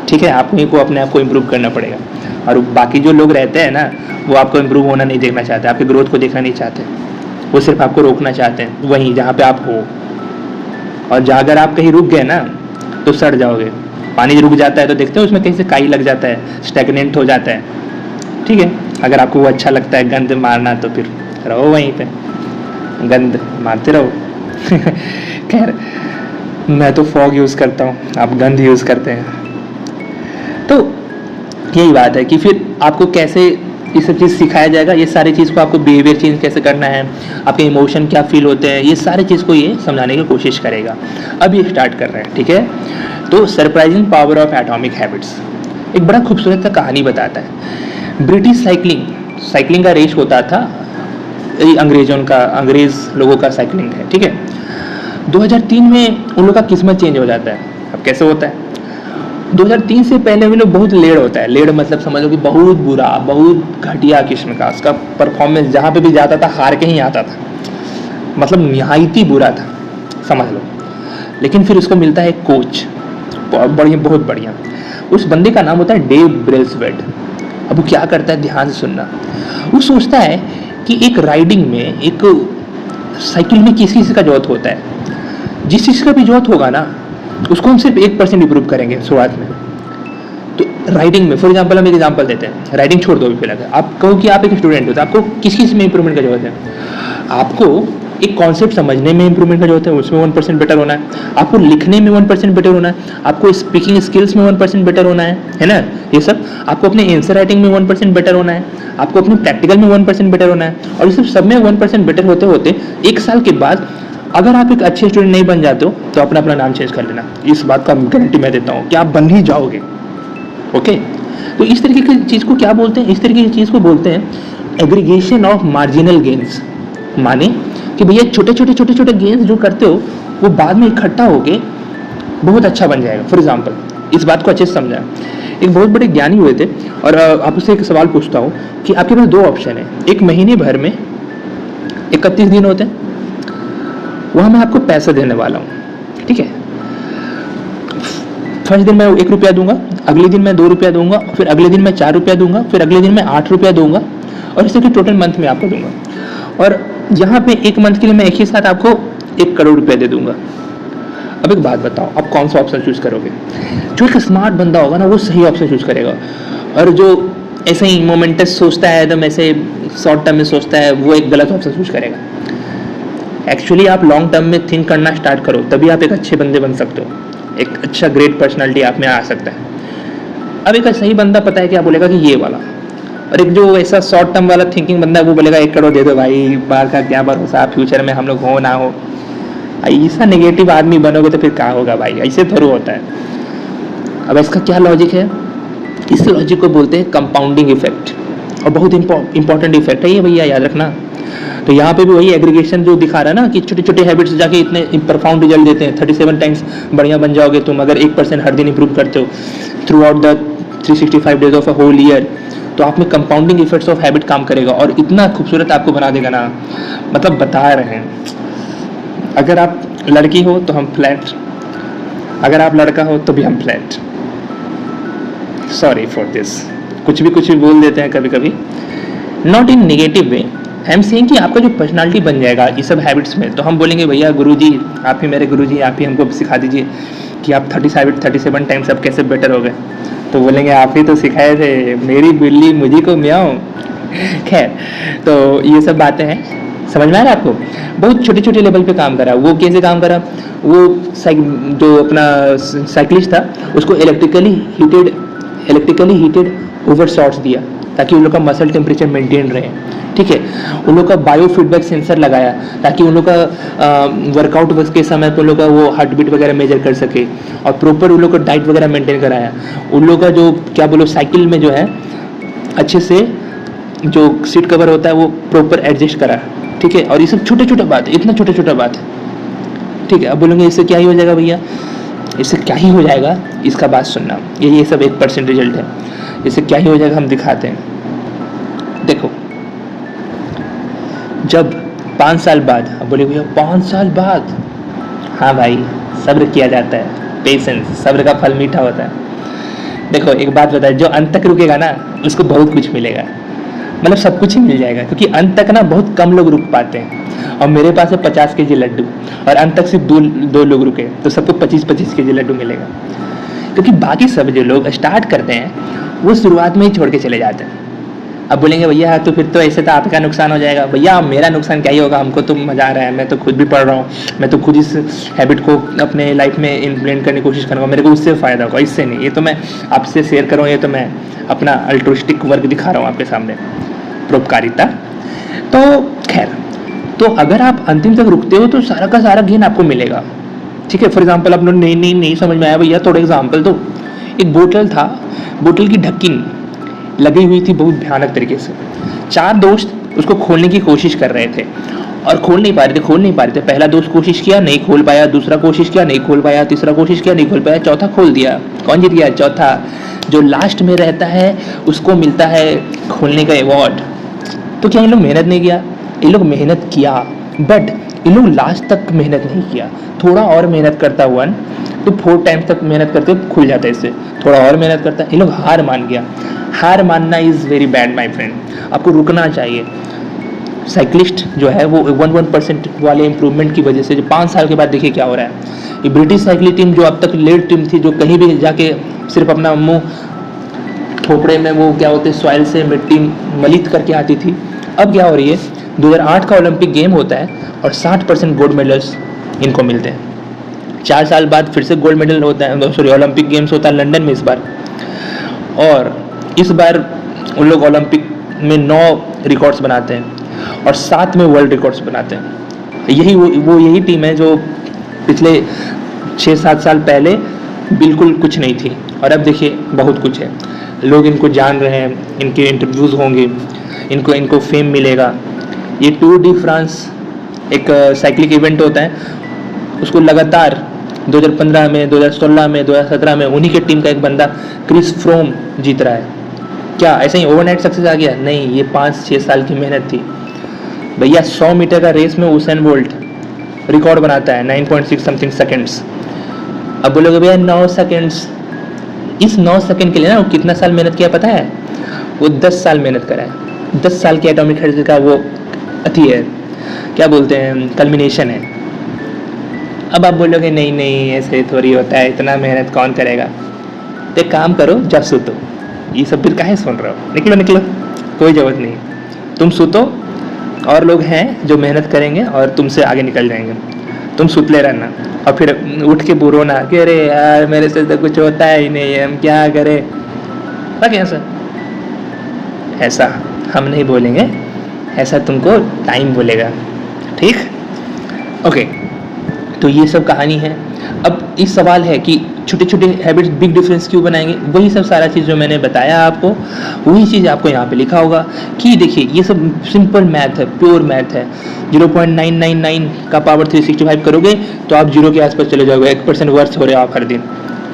ठीक है। आप ही को अपने आप को इम्प्रूव करना पड़ेगा। और बाकी जो लोग रहते हैं ना, वो आपको इम्प्रूव होना नहीं देखना चाहते, आपके ग्रोथ को देखना नहीं चाहते, वो सिर्फ आपको रोकना चाहते हैं वहीं जहाँ पे आप हो। और जहाँ अगर आप कहीं रुक गए ना तो सड़ जाओगे। पानी रुक जाता है तो देखते हो उसमें कहीं से काई लग जाता है, स्टैग्नेंट हो जाता है, ठीक है। अगर आपको वो अच्छा लगता है गंद मारना तो फिर रहो वहीं पे, गंद मारते रहो। खैर, मैं तो फॉग यूज़ करता हूँ, आप गंद यूज़ करते हैं। तो यही बात है कि फिर आपको कैसे ये सब चीज़ सिखाया जाएगा, ये सारी चीज़ को आपको बिहेवियर चेंज कैसे करना है, आपके इमोशन क्या फील होते हैं, ये सारी चीज़ को ये समझाने की कोशिश करेगा। अब ये स्टार्ट कर रहे हैं, ठीक है। तो surprising power of atomic habits एक बड़ा खूबसूरत सा कहानी बताता है। ब्रिटिश साइकिलिंग का रेस होता था, अंग्रेज़ लोगों का साइकिलिंग है, ठीक है। 2003 में उन लोगों का किस्मत चेंज हो जाता है। अब कैसे होता है, 2003 से पहले भी लोग बहुत लेड होता है। लेड मतलब समझ लो कि बहुत बुरा, बहुत घटिया किस्म का उसका परफॉर्मेंस, जहाँ पे भी जाता था हार के ही आता था, मतलब निहायत ही बुरा था, समझ लो। लेकिन फिर उसको मिलता है कोच, बहुत बढ़िया। उस बंदे का नाम होता है डेव ब्रेसवेट। अब वो क्या करता है, ध्यान से सुनना। वो सोचता है कि एक राइडिंग में, एक साइकिल में किस किस का जरूरत होता है। जिस चीज़ का भी जरूरत होगा ना उसको हम सिर्फ 1% इंप्रूव करेंगे शुरुआत में। तो राइडिंग में फॉर एग्जांपल हम एक एग्जांपल देते हैं, राइडिंग छोड़ दो अभी फिलहाल। आप कहो कि आप एक स्टूडेंट हो तो आपको किस किस में इंप्रूवमेंट का जरूरत है। आपको एक कॉन्सेप्ट समझने में इंप्रूवमेंट का जरूरत है, उसमें 1% बेटर होना है। आपको लिखने में 1% बेटर होना है। आपको स्पीकिंग स्किल्स में 1% बेटर होना है ना, ये सब। आपको अपने आंसर राइटिंग में 1% बेटर होना है। आपको अपने प्रैक्टिकल में 1% बेटर होना है। और ये सब में 1% बेटर होते होते 1 साल के बाद अगर आप एक अच्छे स्टूडेंट नहीं बन जाते हो तो अपना नाम चेंज कर लेना। इस बात का गारंटी मैं देता हूँ कि आप बन ही जाओगे। ओके, तो इस तरीके की चीज़ को क्या बोलते हैं, इस तरीके की चीज़ को बोलते हैं एग्रीगेशन ऑफ मार्जिनल गेन्स। माने कि भैया छोटे गेन्स जो करते हो वो बाद में इकट्ठा होके बहुत अच्छा बन जाएगा। फॉर एग्जाम्पल इस बात को अच्छे से समझा। एक बहुत बड़े ज्ञानी हुए थे और आपसे एक सवाल पूछता हूँ कि आपके पास 2 ऑप्शन है। एक महीने भर में 31 दिन होते हैं, वहाँ मैं आपको पैसा देने वाला हूँ, ठीक है। फर्स्ट दिन मैं 1 रुपया दूंगा, अगले दिन मैं 2 रुपया दूंगा, फिर अगले दिन मैं 4 रुपया दूंगा, फिर अगले दिन मैं 8 रुपया दूंगा, और इसे कि टोटल मंथ में आपको दूंगा। और यहाँ पे 1 मंथ के लिए मैं एक ही साथ आपको 1 करोड़ रुपया दे दूंगा। अब एक बात बताओ, आप कौन सा ऑप्शन चूज करोगे। जो एक स्मार्ट बंदा होगा ना वो सही ऑप्शन चूज करेगा, और जो ऐसे ही मोमेंटस सोचता है, एकदम ऐसे शॉर्ट टर्म में सोचता है, वो एक गलत ऑप्शन चूज करेगा। एक्चुअली आप लॉन्ग टर्म में थिंक करना स्टार्ट करो, तभी आप एक अच्छे बंदे बन सकते हो, एक अच्छा ग्रेट पर्सनालिटी आप में आ सकता है। अब एक सही बंदा पता है क्या बोलेगा कि ये वाला, और एक जो ऐसा शॉर्ट टर्म वाला थिंकिंग बंदा है वो बोलेगा 1 करोड़ दे दो भाई, बाहर का क्या भरोसा, फ्यूचर में हम लोग हो ना हो। ऐसा नेगेटिव आदमी बनोगे तो फिर क्या होगा भाई, ऐसे थोड़ा होता है। अब इसका क्या लॉजिक है इस लॉजिक को बोलते हैं कंपाउंडिंग इफेक्ट, और बहुत इंपॉर्टेंट इफेक्ट है ये भैया, याद रखना। तो यहाँ पे भी वही एग्रीगेशन जो दिखा रहा है ना कि छोटे छोटे हैबिट्स जाके इतने प्रफाउंड रिजल्ट देते हैं। 37 टाइम्स बढ़िया बन जाओगे तुम अगर 1% हर दिन इंप्रूव करते हो throughout the 365 days of a whole year. तो आप में कंपाउंडिंग इफेक्ट्स ऑफ हैबिट काम करेगा और इतना खूबसूरत आपको बना देगा ना, मतलब बता रहे हैं। अगर आप लड़की हो तो हम फ्लैट, अगर आप लड़का हो तो भी हम फ्लैट। सॉरी फॉर दिस, कुछ भी बोल देते हैं कभी कभी, not in negative way. I am saying कि आपका जो पर्सनालिटी बन जाएगा ये सब हैबिट्स में, तो हम बोलेंगे भैया गुरुजी आप ही मेरे गुरुजी, आप ही हमको सिखा दीजिए कि आप 37 टाइम्स अब कैसे बेटर हो गए। तो बोलेंगे आप ही तो सिखाए थे, मेरी बिल्ली मुझी को म्याऊं। खैर, तो ये सब बातें हैं, समझ में आ रहा है आपको। बहुत छोटे छोटे लेवल पे काम करा। वो कैसे काम करा, वो जो अपना साइकिलिस्ट था उसको इलेक्ट्रिकली हीटेड ओवर शॉट्स दिया ताकि उन लोग का मसल टेम्परेचर मेंटेन रहे, ठीक है। उन लोग का बायो फीडबैक सेंसर लगाया ताकि उन लोग का वर्कआउट के समय पे उन लोग का वो हार्ट बीट वगैरह मेजर कर सके, और प्रॉपर उन लोग का डाइट वगैरह मेंटेन कराया। उन लोग का जो क्या बोलो साइकिल में जो है अच्छे से जो सीट कवर होता है वो प्रॉपर एडजस्ट करा, ठीक है। और ये सब छोटे छोटे बात है, इतना छोटा छोटा बात है, ठीक है। अब बोलेंगे इससे क्या ही हो जाएगा भैया, इससे क्या ही हो जाएगा, इसका बात सुनना। ये सब 1% रिजल्ट है, इससे क्या ही हो जाएगा हम दिखाते हैं। देखो जब 5 साल बाद, अब बोले भैया 5 साल बाद, हाँ भाई सब्र किया जाता है, पेशेंस, सब्र का फल मीठा होता है। देखो एक बात बताए, जो अंत तक रुकेगा ना उसको बहुत कुछ मिलेगा, मतलब सब कुछ ही मिल जाएगा, क्योंकि अंत तक ना बहुत कम लोग रुक पाते हैं। और मेरे पास है 50 kg लड्डू और अंत तक सिर्फ दो लोग रुके, तो सबको 25-25 kg लड्डू मिलेगा। क्योंकि बाकी सब जो लोग स्टार्ट करते हैं वो शुरुआत में ही छोड़ के चले जाते हैं। अब बोलेंगे भैया तो फिर तो ऐसे तो आपका नुकसान हो जाएगा। भैया मेरा नुकसान क्या ही होगा, हमको तो मज़ा आ रहा है, मैं तो खुद भी पढ़ रहा हूँ, मैं तो खुद इस हैबिट को अपने लाइफ में इम्प्लीमेंट करने की कोशिश करूँगा, मेरे को उससे फ़ायदा होगा, इससे नहीं। ये तो मैं आपसे शेयर कर रहा हूँ, ये तो मैं अपना अल्ट्रुइस्टिक वर्क दिखा रहा हूँ आपके सामने, परोपकारिता। तो खैर, तो अगर आप अंतिम तक रुकते हो तो सारा का सारा गेन आपको मिलेगा, ठीक है। फॉर एग्जाम्पल आप लोग नहीं समझ में आया भैया, थोड़ा एग्जाम्पल दो। एक बोतल था, बोतल की ढक्कन लगी हुई थी बहुत भयानक तरीके से। 4 दोस्त उसको खोलने की कोशिश कर रहे थे और खोल नहीं पा रहे थे। पहला दोस्त कोशिश किया, नहीं खोल पाया, दूसरा कोशिश किया, नहीं खोल पाया, तीसरा कोशिश किया, नहीं खोल पाया, चौथा खोल दिया। कौन जीत गया? चौथा। जो लास्ट में रहता है उसको मिलता है खोलने का अवार्ड। तो क्या इन लोग मेहनत नहीं किया? इन लोग मेहनत किया, बट इन लोग लास्ट तक मेहनत नहीं किया। थोड़ा और मेहनत करता हुआ तो 4 टाइम्स तक मेहनत करते खुल जाता है इससे, थोड़ा और मेहनत करता है। इन लोग हार मान गया। हार मानना is very bad my friend, आपको रुकना चाहिए। साइकिलिस्ट जो है वो 1% वाले इम्प्रूवमेंट की वजह से जो 5 साल के बाद देखिए क्या हो रहा है। ये ब्रिटिश साइकिलिंग टीम जो अब तक लेट टीम थी, जो कहीं भी जाके सिर्फ अपना मुंह थोपड़े में वो क्या होते सॉइल से मिट्टी मलित करके आती थी, अब क्या हो रही है, 2008 का ओलंपिक गेम होता है और 60% गोल्ड मेडल्स इनको मिलते हैं। 4 साल बाद फिर से गोल्ड मेडल होता है, सॉरी ओलंपिक गेम्स होता है लंदन में इस बार, और इस बार उन लोग ओलंपिक में 9 रिकॉर्ड्स बनाते हैं और 7 में वर्ल्ड रिकॉर्ड्स बनाते हैं। यही टीम है जो पिछले 6-7 साल पहले बिल्कुल कुछ नहीं थी और अब देखिए बहुत कुछ है। लोग इनको जान रहे हैं, इनके इंटरव्यूज़ होंगे, इनको फेम मिलेगा। ये टूर डी फ्रांस एक साइक्लिक इवेंट होता है, उसको लगातार 2015 में, 2016 में, 2017 में उन्हीं के टीम का एक बंदा क्रिस फ्रोम जीत रहा है। क्या ऐसे ही ओवरनाइट सक्सेस आ गया? नहीं, ये 5-6 साल की मेहनत थी भैया। 100 मीटर का रेस में उसेन बोल्ट रिकॉर्ड बनाता है 9.6 समथिंग सेकेंड्स। अब बोलोगे भैया 9 सेकेंड्स, इस 9 सेकेंड के लिए ना वो कितना साल मेहनत किया पता है? वो 10 साल मेहनत करा है। 10 साल के एटॉमिक हैबिट्स का वो अति है, क्या बोलते हैं, कल्मिनेशन है। अब आप बोलोगे नहीं ऐसे थोड़ी होता है, इतना मेहनत कौन करेगा? तो एक काम करो, जब सुतो, ये सब फिर काहे सुन रहे हो, निकलो, कोई ज़रूरत नहीं। तुम सुतो, और लोग हैं जो मेहनत करेंगे और तुमसे आगे निकल जाएंगे। तुम सुतले रहना और फिर उठ के बुरो ना कि अरे यार मेरे से तो कुछ होता ही नहीं है, हम क्या करें। ऐसा हम नहीं बोलेंगे, ऐसा तुमको टाइम बोलेगा, ठीक? ओके, तो ये सब कहानी है। अब इस सवाल है कि छोटे छोटे हैबिट्स बिग डिफरेंस क्यों बनाएंगे, वही सब सारा चीज़ जो मैंने बताया आपको, वही चीज़ आपको यहाँ पे लिखा होगा कि देखिए ये सब सिंपल मैथ है, प्योर मैथ है। 0.999 का पावर 365 करोगे तो आप 0 के आसपास चले जाओगे। 1% वर्स हो रहे हो आप हर दिन,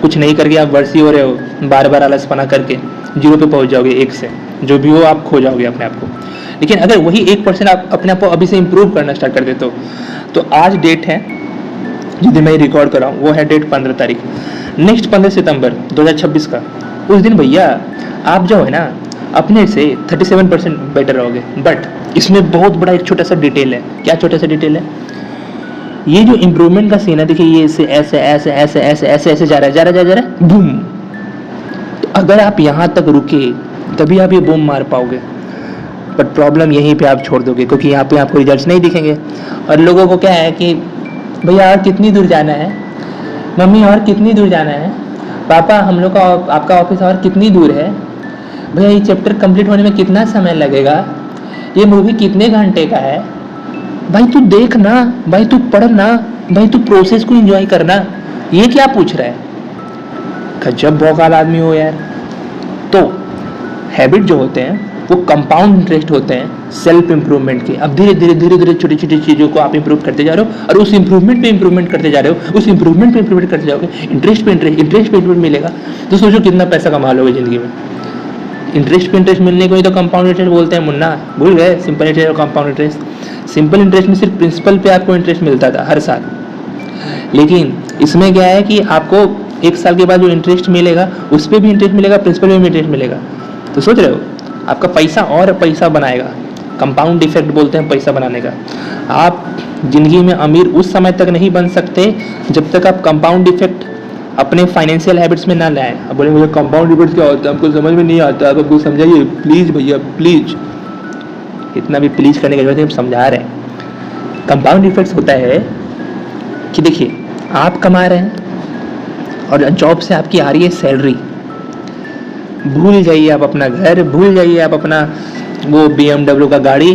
कुछ नहीं करके आप वर्स ही हो रहे हो, बार बार आलसपना करके 0 पे पहुँच जाओगे। 1 से जो भी हो आप खो जाओगे अपने आप को। लेकिन अगर वही 1% आप अपने आप को अभी से इम्प्रूव करना स्टार्ट कर देते हो, तो आज डेट है जिस दिन मैं रिकॉर्ड कर रहा हूँ, वो है डेट 15 तारीख, नेक्स्ट 15 सितंबर 2026 का। उस दिन भैया आप जो है ना अपने से 37% बेटर रहोगे। बट इसमें बहुत बड़ा एक छोटा सा डिटेल है। क्या छोटा सा डिटेल है? ये जो इम्प्रूवमेंट का सीन है, देखिए ये ऐसे ऐसे ऐसे ऐसे ऐसे ऐसे ऐसे जा रहा है बूम। तो अगर आप यहाँ तक रुके तभी आप ये बूम मार पाओगे। बट प्रॉब्लम यहीं पे आप छोड़ दोगे, क्योंकि यहाँ पे आपको रिजल्ट्स नहीं दिखेंगे। और लोगों को क्या है कि भैया और कितनी दूर जाना है, मम्मी और कितनी दूर जाना है, पापा हम लोग का आपका ऑफिस और कितनी दूर है, भैया ये चैप्टर कंप्लीट होने में कितना समय लगेगा, ये मूवी कितने घंटे का है। भाई तू देख ना, भाई तू पढ़ ना, भाई तू प्रोसेस को एंजॉय करना, ये क्या पूछ रहा है? गजब भौकाल आदमी हो यार। तो हैबिट जो होते हैं वो कंपाउंड इंटरेस्ट होते हैं सेल्फ इंप्रूवमेंट के। अब धीरे धीरे धीरे धीरे छोटी छोटी चीज़ों को आप इंप्रूव करते जा रहे हो, और उस इंप्रूवमेंट पे इंप्रूवमेंट करते जा रहे हो, उस इंप्रूवमेंट पे इंप्रूवमेंट करते जाओगे, इंटरेस्ट पे इंटरेस्ट, इंटरेस्ट पे इंटरेस्ट मिलेगा। तो सोचो कितना पैसा कमा लोगे ज़िंदगी में। इंटरेस्ट पे इंटरेस्ट मिलने को ही तो कंपाउंड इंटरेस्ट बोलते हैं मुन्ना, भूल गए? सिंपल इंटरेस्ट और कंपाउंड इंटरेस्ट। सिंपल इंटरेस्ट में सिर्फ प्रिंसिपल पे आपको इंटरेस्ट मिलता था हर साल, लेकिन इसमें क्या है कि आपको 1 साल के बाद जो इंटरेस्ट मिलेगा उस पर भी इंटरेस्ट मिलेगा, प्रिंसिपल में भी इंटरेस्ट मिलेगा। तो सोच रहे हो आपका पैसा और पैसा बनाएगा। कंपाउंड इफेक्ट बोलते हैं पैसा बनाने का। आप जिंदगी में अमीर उस समय तक नहीं बन सकते जब तक आप कंपाउंड इफेक्ट अपने फाइनेंशियल हैबिट्स में ना लाएं। अब बोले मुझे कंपाउंड इफेक्ट क्या होता है, हमको समझ में नहीं आता, आप आपको समझाइए प्लीज़ भैया प्लीज़। इतना भी प्लीज़ करने की जरूरत नहीं, हम समझा रहे हैं। कंपाउंड इफेक्ट्स होता है कि देखिए आप कमा रहे हैं और जॉब से आपकी आ रही है सैलरी, भूल जाइए आप अपना घर, भूल जाइए आप अपना वो BMW का गाड़ी,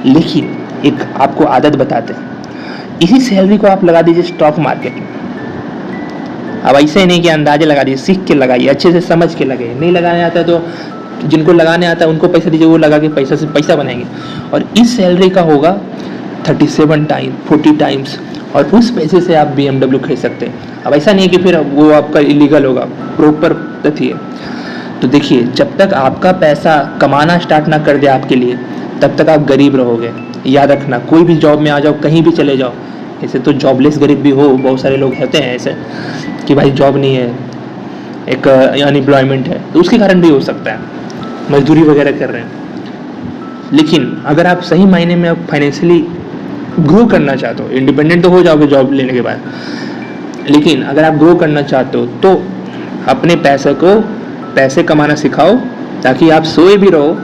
लेकिन एक आपको आदत बताते हैं। इसी सैलरी को आप लगा दीजिए स्टॉक मार्केट में। अब ऐसे नहीं कि अंदाजे लगा दीजिए, सीख के लगाइए, अच्छे से समझ के लगे। नहीं लगाने आता तो जिनको लगाने आता है उनको पैसा दीजिए, वो लगा के पैसा से पैसा बनाएंगे। और इस सैलरी का होगा 37 टाइम 40 टाइम्स, और उस पैसे से आप BMW खरीद सकते हैं। अब ऐसा नहीं है कि फिर वो आपका इलीगल होगा, प्रॉपर तथ्य है। तो देखिए जब तक आपका पैसा कमाना स्टार्ट ना कर दे आपके लिए, तब तक आप गरीब रहोगे। याद रखना, कोई भी जॉब में आ जाओ, कहीं भी चले जाओ, ऐसे तो जॉबलेस गरीब भी हो, बहुत सारे लोग होते हैं ऐसे कि भाई जॉब नहीं है, एक अनएम्प्लॉयमेंट है, तो उसके कारण भी हो सकता है, मजदूरी वगैरह कर रहे हैं। लेकिन अगर आप सही मायने में आप फाइनेंशियली ग्रो करना चाहते हो, इंडिपेंडेंट तो हो जाओगे जॉब लेने के बाद, लेकिन अगर आप ग्रो करना चाहते हो तो अपने पैसे कमाना सिखाओ, ताकि आप सोए भी रहो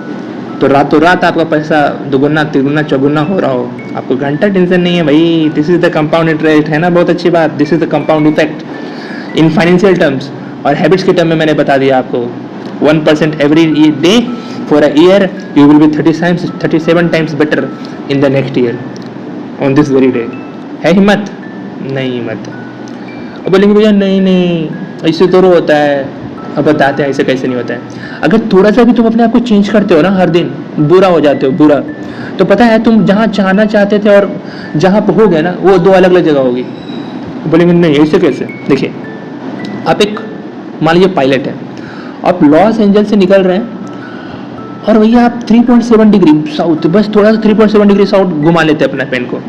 तो रातों रात आपका पैसा दुगुना तिगुना चौगुना हो रहा हो। आपको घंटा टेंशन नहीं है भाई। This is the compound interest, है ना? बहुत अच्छी बात। This is the compound effect in financial terms. और हैबिट्स के टर्म में मैंने बता दिया आपको, 1% every day for a year, you will be 37 times better in the next year on this very day. है हिम्मत? नहीं हिम्मत। अब बोलेंगे भैया नहीं ऐसे तो होता है। अब बताते हैं ऐसे कैसे नहीं होता है। अगर थोड़ा सा भी तुम अपने आप को चेंज करते हो ना, हर दिन बुरा हो जाते हो बुरा, तो पता है तुम जहाँ चाहना चाहते थे और जहाँ हो गए ना, वो 2 अलग अलग जगह होगी। बोलेंगे नहीं ऐसे कैसे? देखिए आप एक मान लीजिए पायलट है, आप लॉस एंजल्स से निकल रहे हैं और भैया आप 3.7 डिग्री साउथ, बस थोड़ा सा 3.7 डिग्री साउथ घुमा लेते हैं अपना पेन को।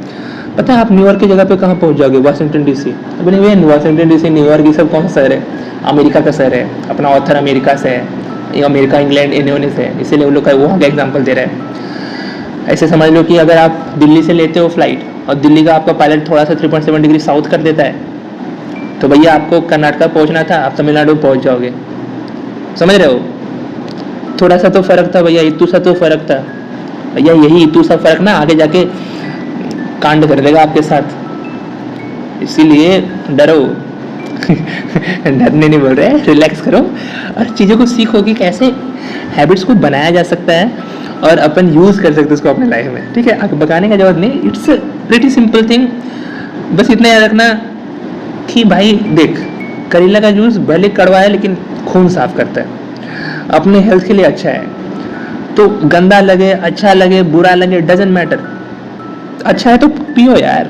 पता है आप न्यूयॉर्क की जगह पे कहाँ पहुँच जाओगे? Washington DC। बोले भैया वाशिंगटन DC न्यूयॉर्क ये सब कौन सा शहर है? अमेरिका का शहर है, अपना ऑथर अमेरिका से है, अमेरिका इंग्लैंड इन्होंने से है, इसीलिए वो लोग का वहाँ का एग्जाम्पल दे रहे हैं। ऐसे समझ लो कि अगर आप दिल्ली से लेते हो फ्लाइट और दिल्ली का आपका पायलट थोड़ा सा 3.7 डिग्री साउथ कर देता है, तो भैया आपको कर्नाटका पहुँचना था, आप तमिलनाडु पहुँच जाओगे। समझ रहे हो? थोड़ा सा तो फर्क था भैया, इतू सा तो फर्क था भैया। यही इतू सा फर्क ना आगे जाके कांड कर देगा आपके साथ, इसीलिए डरो। डरने नहीं बोल रहे, रिलैक्स करो और चीज़ों को सीखो कि कैसे हैबिट्स को बनाया जा सकता है और अपन यूज़ कर सकते हैं उसको अपने लाइफ में। ठीक है, बताने का जरूरत नहीं, इट्स प्रीटी सिंपल थिंग। बस इतना याद रखना कि भाई देख, करेला का जूस भले कड़वा है लेकिन खून साफ करता है, अपने हेल्थ के लिए अच्छा है। तो गंदा लगे, अच्छा लगे, बुरा लगे, डजेंट मैटर, अच्छा है तो पियो यार,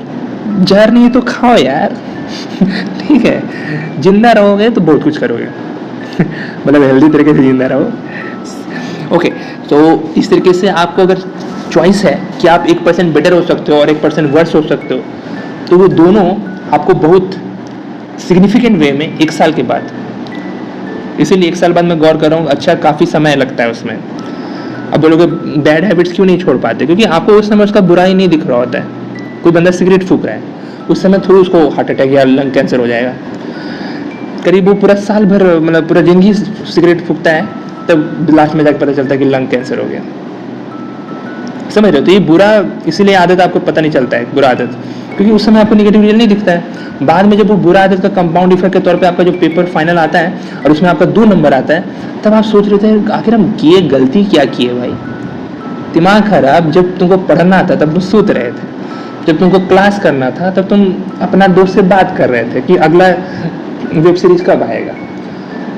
जहर नहीं है तो खाओ यार। ठीक है, जिंदा रहोगे तो बहुत कुछ करोगे। मतलब हेल्दी तरीके से जिंदा रहो। ओके, तो इस तरीके से आपको अगर चॉइस है कि आप 1% बेटर हो सकते हो और 1% वर्स हो सकते हो, तो वो दोनों आपको बहुत सिग्निफिकेंट वे में 1 साल के बाद, इसीलिए 1 साल बाद मैं गौर कर रहा हूँ, अच्छा काफ़ी समय लगता है उसमें। अब बोलोगे बैड हैबिट्स क्यों नहीं छोड़ पाते, क्योंकि आपको उस समय उसका बुरा ही नहीं दिख रहा होता है। कोई बंदा सिगरेट फूंक रहा है, उस समय थोड़ी उसको हार्ट अटैक या लंग कैंसर हो जाएगा, करीब वो पूरा साल भर, मतलब पूरा जिंदगी सिगरेट फूंकता है, तब लास्ट में जाकर पता चलता है कि लंग कैंसर हो गया। समझ रहे हो? तो ये बुरा इसीलिए आदत आपको पता नहीं चलता है, बुरा आदत, क्योंकि उस समय आपको नेगेटिव रिजल्ट नहीं दिखता है। बाद में जब वो बुरा आदत का कंपाउंड इफेक्ट के तौर पे आपका जो पेपर फाइनल आता है और उसमें आपका 2 नंबर आता है, तब आप सोच रहे थे आखिर हम किए गलती क्या किए भाई। दिमाग खराब, जब तुमको पढ़ना था तब तुम सूत रहे थे, जब तुमको क्लास करना था तब तुम अपना दोस्त से बात कर रहे थे कि अगला वेब सीरीज कब आएगा।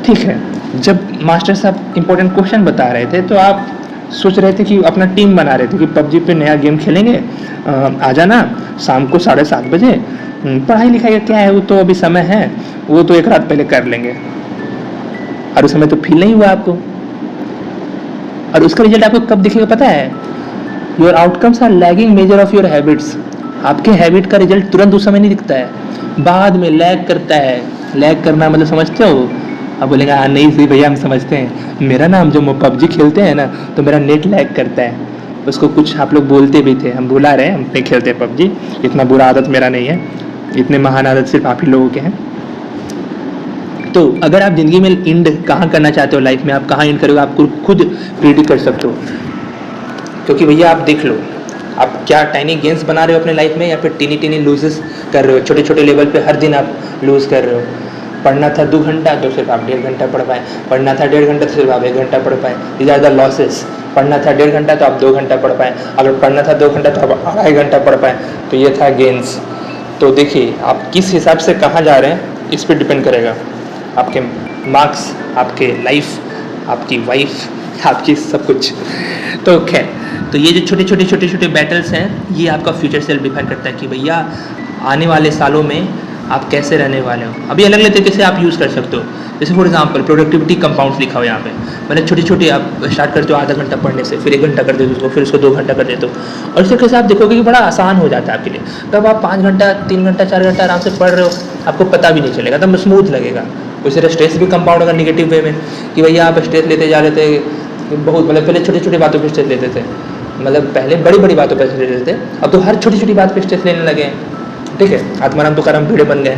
ठीक है, जब मास्टर साहब इंपॉर्टेंट क्वेश्चन बता रहे थे तो आप सोच रहे थे कि अपना टीम बना रहे थे कि पबजी पे नया गेम खेलेंगे, आ जाना शाम को 7:30 बजे, पढ़ाई लिखाई का क्या है, वो तो अभी समय है, वो तो 1 रात पहले कर लेंगे। और उस समय तो फील नहीं हुआ आपको, और उसका रिजल्ट आपको कब दिखेगा पता है? Your outcomes are lagging measure of your habits. आपके हैबिट का रिजल्ट तुरंत उस समय नहीं दिखता है, बाद में लैग करता है। लैग करना मतलब समझते हो? अब बोलेंगे हाँ नहीं सही भैया हम समझते हैं, मेरा ना हम जो पबजी खेलते हैं ना तो मेरा नेट लैग करता है, उसको कुछ आप लोग बोलते भी थे, हम बुला रहे हैं, हम नहीं खेलते पबजी, इतना बुरा आदत मेरा नहीं है, इतने महान आदत सिर्फ आप ही लोगों के हैं। तो अगर आप ज़िंदगी में इंड कहाँ करना चाहते हो, लाइफ में आप कहाँ इंड करोगे, आपको खुद प्रेडिक्ट कर सकते हो। क्योंकि भैया आप देख लो, आप क्या टाइनी गेंस बना रहे हो अपने लाइफ में, या फिर टीनी लूजेस कर रहे हो, छोटे छोटे लेवल पे हर दिन आप लूज़ कर रहे हो। पढ़ना था 2 घंटा तो सिर्फ आप 1.5 घंटा पढ़ पाए, पढ़ना था 1.5 घंटा तो सिर्फ आप 1 घंटा पढ़ पाए। These are the losses. पढ़ना था 1.5 घंटा तो आप 2 घंटा पढ़ पाए, अगर पढ़ना था 2 घंटा तो आप 2.5 घंटा पढ़ पाए, तो ये था गेंस। तो देखिए आप किस हिसाब से कहाँ जा रहे हैं, इस पर डिपेंड करेगा आपके मार्क्स, आपके लाइफ, आपकी वाइफ, आपकी सब कुछ। तो खैर, तो ये जो छोटे छोटे बैटल्स हैं, ये आपका फ्यूचर सेल्फ डिफाइन करता है कि भैया आने वाले सालों में आप कैसे रहने वाले हो। अभी अलग अलग तरीके से आप यूज़ कर सकते हो, जैसे फॉर एग्जांपल प्रोडक्टिविटी कंपाउंड्स लिखा हो यहाँ पे, मतलब छोटी छोटी आप स्टार्ट करते हो आधा घंटा पढ़ने से, फिर 1 घंटा कर देते हो, फिर उसको 2 घंटा कर देते हो, और इस तरीके से आप देखोगे कि बड़ा आसान हो जाता है आपके लिए। तब आप 5 घंटा 3 घंटा 4 घंटा आराम से पढ़ रहे हो, आपको पता भी नहीं चलेगा, तब स्मूथ लगेगा। उसी तरह स्ट्रेस भी कंपाउंड होगा नेगेटिव वे में, कि भैया आप स्ट्रेस लेते जा रहे थे बहुत, मतलब पहले छोटी छोटी बातों पर स्ट्रेस लेते थे, मतलब पहले बड़ी बड़ी बातों पर स्ट्रेस लेते थे, अब तो हर छोटी छोटी बात पर स्ट्रेस लेने लगे हैं। ठीक है, आत्माराम तो करम भीड़े बन गए।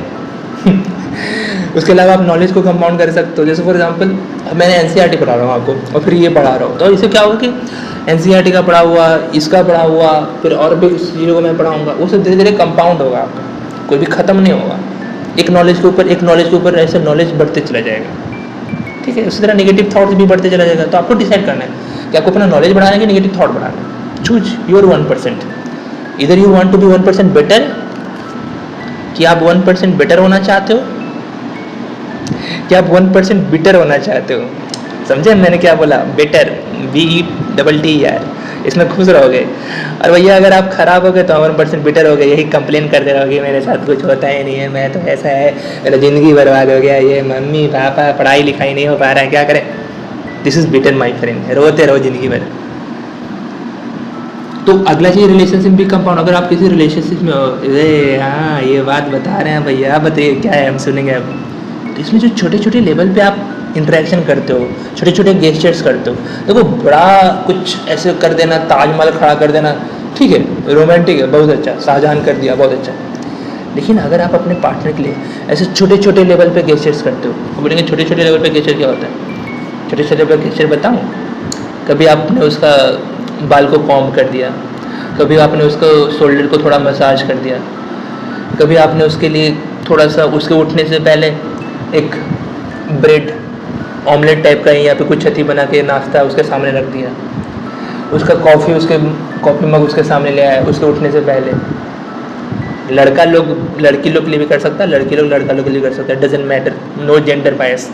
उसके अलावा आप नॉलेज को कंपाउंड कर सकते हो, जैसे फॉर एग्जांपल मैंने एनसीईआरटी पढ़ा रहा हूँ आपको, और फिर ये पढ़ा रहा हूँ, तो इससे क्या होगा कि एनसीईआरटी का पढ़ा हुआ, इसका पढ़ा हुआ, फिर और भी चीज़ों को मैं पढ़ाऊँगा, वो सब धीरे धीरे कंपाउंड होगा आपका, कोई भी ख़त्म नहीं होगा। एक नॉलेज के ऊपर ऐसे नॉलेज बढ़ते चला जाएगा। ठीक है, उसी तरह नेगेटिव थॉट्स भी बढ़ते चला जाएगा। तो आपको डिसाइड करना है कि आपको अपना नॉलेज बढ़ाना है कि नेगेटिव थॉट बढ़ाना है। Choose your 1%। इधर you want to be 1% better, कि आप 1% बेटर होना चाहते हो, कि आप 1% बिटर होना चाहते हो। समझे मैंने क्या बोला? बेटर, BETT यार, इसमें खुश रहोगे। और भैया अगर आप खराब हो गए तो 1% बिटर हो गए, यही कंप्लेन करते रहोगे मेरे साथ कुछ होता ही नहीं है, मैं तो ऐसा है, मेरा ज़िंदगी बर्बाद हो गया, ये मम्मी पापा पढ़ाई लिखाई नहीं हो पा रहा है, क्या करें। This is bitter my friend, रोते रहो ज़िंदगी भर। तो अगला चीज़ रिलेशनशिप भी कंपाउंड। अगर आप किसी रिलेशनशिप में हो, अरे हाँ ये बात बता रहे हैं भैया, बताइए क्या है, हम सुनेंगे अब। तो इसमें जो छोटे छोटे लेवल पे आप इंटरेक्शन करते हो, छोटे छोटे गेस्चर्स करते हो, देखो बड़ा कुछ ऐसे कर देना, ताजमहल खड़ा कर देना, ठीक है रोमांटिक है, बहुत अच्छा, शाहजहान कर दिया, बहुत अच्छा। लेकिन अगर आप अपने पार्टनर के लिए ऐसे छोटे छोटे लेवल पे गेस्चर्स करते हो, तो बोलेंगे छोटे छोटे लेवल पे गेस्चर क्या होता है? छोटे छोटे लेवल पे गेस्चर बताऊँ? कभी आपने उसका बाल को कॉम्ब कर दिया, कभी आपने उसको शोल्डर को थोड़ा मसाज कर दिया, कभी आपने उसके लिए थोड़ा सा उसके उठने से पहले एक ब्रेड ऑमलेट टाइप का या फिर कुछ छती बना के नाश्ता उसके सामने रख दिया, उसका कॉफ़ी मग उसके सामने ले आया उसके उठने से पहले। लड़का लोग लड़की लोग के लिए भी कर सकता है, लड़की लोग लड़का लोग के लिए कर सकता है, doesn't matter, no gender bias.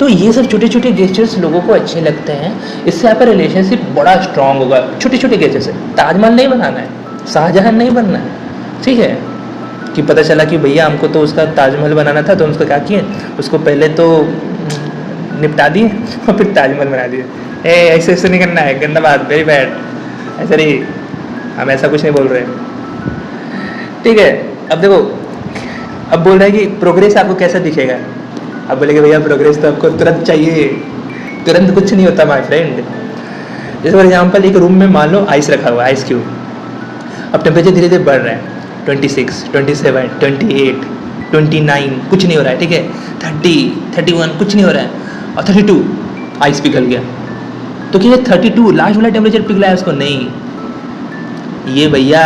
तो ये सब छोटे छोटे गेस्चर्स लोगों को अच्छे लगते हैं, इससे आपका रिलेशनशिप बड़ा स्ट्रांग होगा। छोटे छोटे गेस्चर्स है, ताजमहल नहीं बनाना है, शाहजहां नहीं बनना है, ठीक है। कि पता चला कि भैया हमको तो उसका ताजमहल बनाना था, तो हम उसको क्या किए, उसको पहले तो निपटा दिए और फिर ताजमहल बना दिए। ऐसे ऐसे नहीं करना है, गंदा बात, वेरी बैड, ऐसा नहीं, हम ऐसा कुछ नहीं बोल रहे, ठीक है। अब देखो, अब बोल रहे हैं कि प्रोग्रेस आपको कैसा दिखेगा। अब बोलेंगे भैया प्रोग्रेस तो आपको तुरंत चाहिए, तुरंत कुछ नहीं होता माय फ्रेंड। जैसे फॉर एग्जाम्पल एक रूम में मान लो आइस रखा हुआ है, आइस क्यूब, अब टेम्परेचर धीरे धीरे बढ़ रहा है, 26, 27, 28, 29, कुछ नहीं हो रहा है, ठीक है, 30, 31, कुछ नहीं हो रहा है, और 32 आइस पिघल गया। तो क्या 32 लास्ट वाला टेम्परेचर पिघला है उसको? नहीं, ये भैया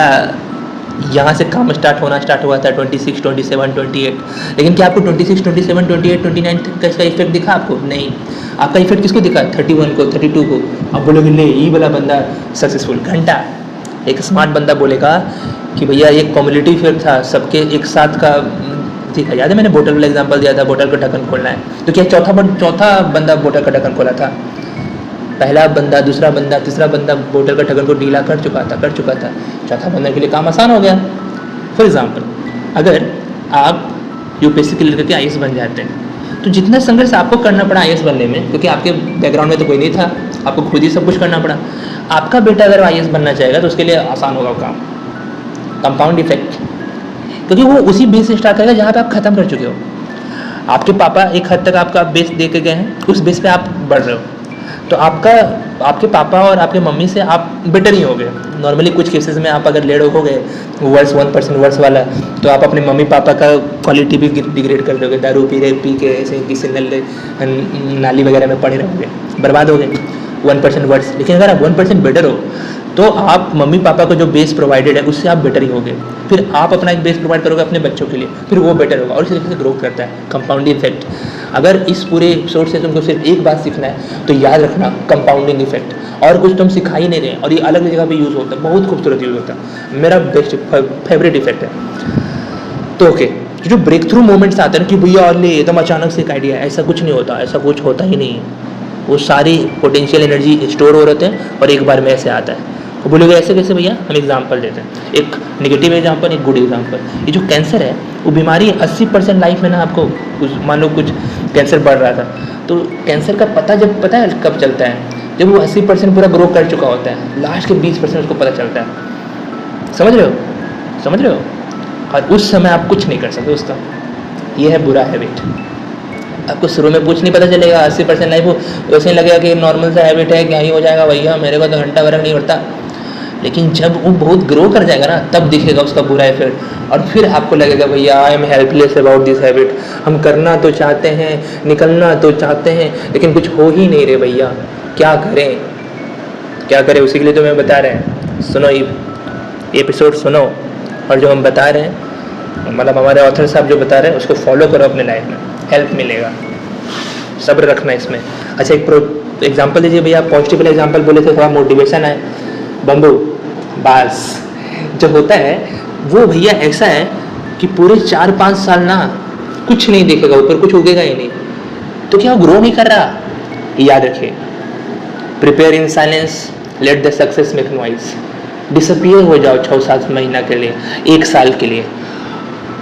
यहाँ से काम स्टार्ट हुआ था 26, 27, 28। लेकिन क्या आपको 26, 27, 28, 29 का इसका इफेक्ट दिखा आपको? नहीं। आपका इफेक्ट किसको दिखा? 31 को, 32 को। अब बोलोगे ले ये वाला बंदा सक्सेसफुल। घंटा एक स्मार्ट बंदा बोलेगा कि भैया ये कम्युनिटी इफेक्ट था, सबके एक साथ का दिखा। याद है मैंने बोतल वाला एग्जाम्पल दिया था, बोतल का ढक्कन खोलना है, तो क्या चौथा बंदा बोतल का ढक्कन खोला था? पहला बंदा, दूसरा बंदा, तीसरा बंदा बोतल का ढक्कन को ढीला कर चुका था, चौथा बंदे के लिए काम आसान हो गया। फॉर एग्जाम्पल, अगर आप यूपीएससी क्लियर करके आईएएस बन जाते हैं, तो जितना संघर्ष आपको करना पड़ा आईएएस बनने में, क्योंकि आपके बैकग्राउंड में तो कोई नहीं था, आपको खुद ही सब कुछ करना पड़ा। आपका बेटा अगर आईएएस बनना चाहेगा तो उसके लिए आसान होगा काम। कंपाउंड इफेक्ट, क्योंकि वो उसी बेस से स्टार्ट करेगा जहाँ पे आप खत्म कर चुके हो। आपके पापा एक हद तक आपका बेस दे के गए हैं, उस बेस पे आप बढ़ रहे हो, तो आपके पापा और आपके मम्मी से आप बेटर ही हो गए। नॉर्मली कुछ केसेस में आप अगर लेड हो गए वर्स 1% वर्स वाला, तो आप अपने मम्मी पापा का क्वालिटी भी डिग्रेड कर दोगे, दारू पी के ऐसे किसी नाली वगैरह में पड़े रहोगे, बर्बाद हो गए 1% वर्स। लेकिन अगर आप 1% बेटर हो, तो आप मम्मी पापा को जो बेस प्रोवाइडेड है उससे आप बेटर ही होगे। फिर आप अपना एक बेस प्रोवाइड करोगे अपने बच्चों के लिए, फिर वो बेटर होगा, और इसी तरीके से ग्रो करता है कंपाउंडिंग इफेक्ट। अगर इस पूरे एपिसोड से तुमको सिर्फ एक बात सीखना है तो याद रखना कंपाउंडिंग इफेक्ट, और कुछ तुम सिखा ही नहीं रहे, और ये अलग जगह पे यूज़ होता है, बहुत खूबसूरत यूज़ होता है, मेरा बेस्ट फेवरेट इफेक्ट है। तो ओके, जो ब्रेक थ्रू मोमेंट्स आते हैं ना कि भैया ले एकदम अचानक से एक आइडिया, ऐसा कुछ नहीं होता, ऐसा कुछ होता ही नहीं है। वो सारी पोटेंशियल एनर्जी स्टोर हो रहते हैं और एक बार में ऐसे आता है। वो बोलोगे ऐसे कैसे भैया? हम एग्जांपल देते हैं, एक नेगेटिव एग्जांपल, एक गुड एग्जांपल। ये जो कैंसर है वो बीमारी 80% लाइफ में ना, आपको मान लो कुछ कैंसर बढ़ रहा था, तो कैंसर का पता है कब चलता है? जब वो 80% पूरा ग्रो कर चुका होता है, लास्ट के 20% उसको पता चलता है। समझ रहे हो? और उस समय आप कुछ नहीं कर सकते उसका। ये है बुरा हैबिट। आपको शुरू में कुछ नहीं पता चलेगा, 80% लाइफ वो वैसे ही लगेगा कि नॉर्मल सा हैबिट है, क्या ही हो जाएगा भैया, मेरे को तो घंटा भर नहीं उठता। लेकिन जब वो बहुत ग्रो कर जाएगा ना, तब दिखेगा उसका बुरा इफेक्ट, और फिर आपको लगेगा भैया I am helpless about this habit. हम करना तो चाहते हैं, निकलना तो चाहते हैं, लेकिन कुछ हो ही नहीं रहे भैया, क्या करें? उसी के लिए तो मैं बता रहे हैं, सुनो ये एपिसोड सुनो, और जो हम बता रहे हैं, मतलब हमारे ऑथर साहब जो बता रहे हैं उसको फॉलो करो अपने लाइफ में, हेल्प मिलेगा। सब्र रखना इसमें। अच्छा, एक एग्जांपल दीजिए भैया, पॉजिटिव एग्जांपल बोले थे, थोड़ा मोटिवेशन है। बम्बू बास जो होता है वो भैया ऐसा है कि पूरे 4-5 साल ना कुछ नहीं दिखेगा, ऊपर कुछ उगेगा ही नहीं, तो क्या वो ग्रो नहीं कर रहा? याद रखिए, prepare in silence, let the success make noise. Disappear हो जाओ 6-7 महीना के लिए, 1 साल के लिए,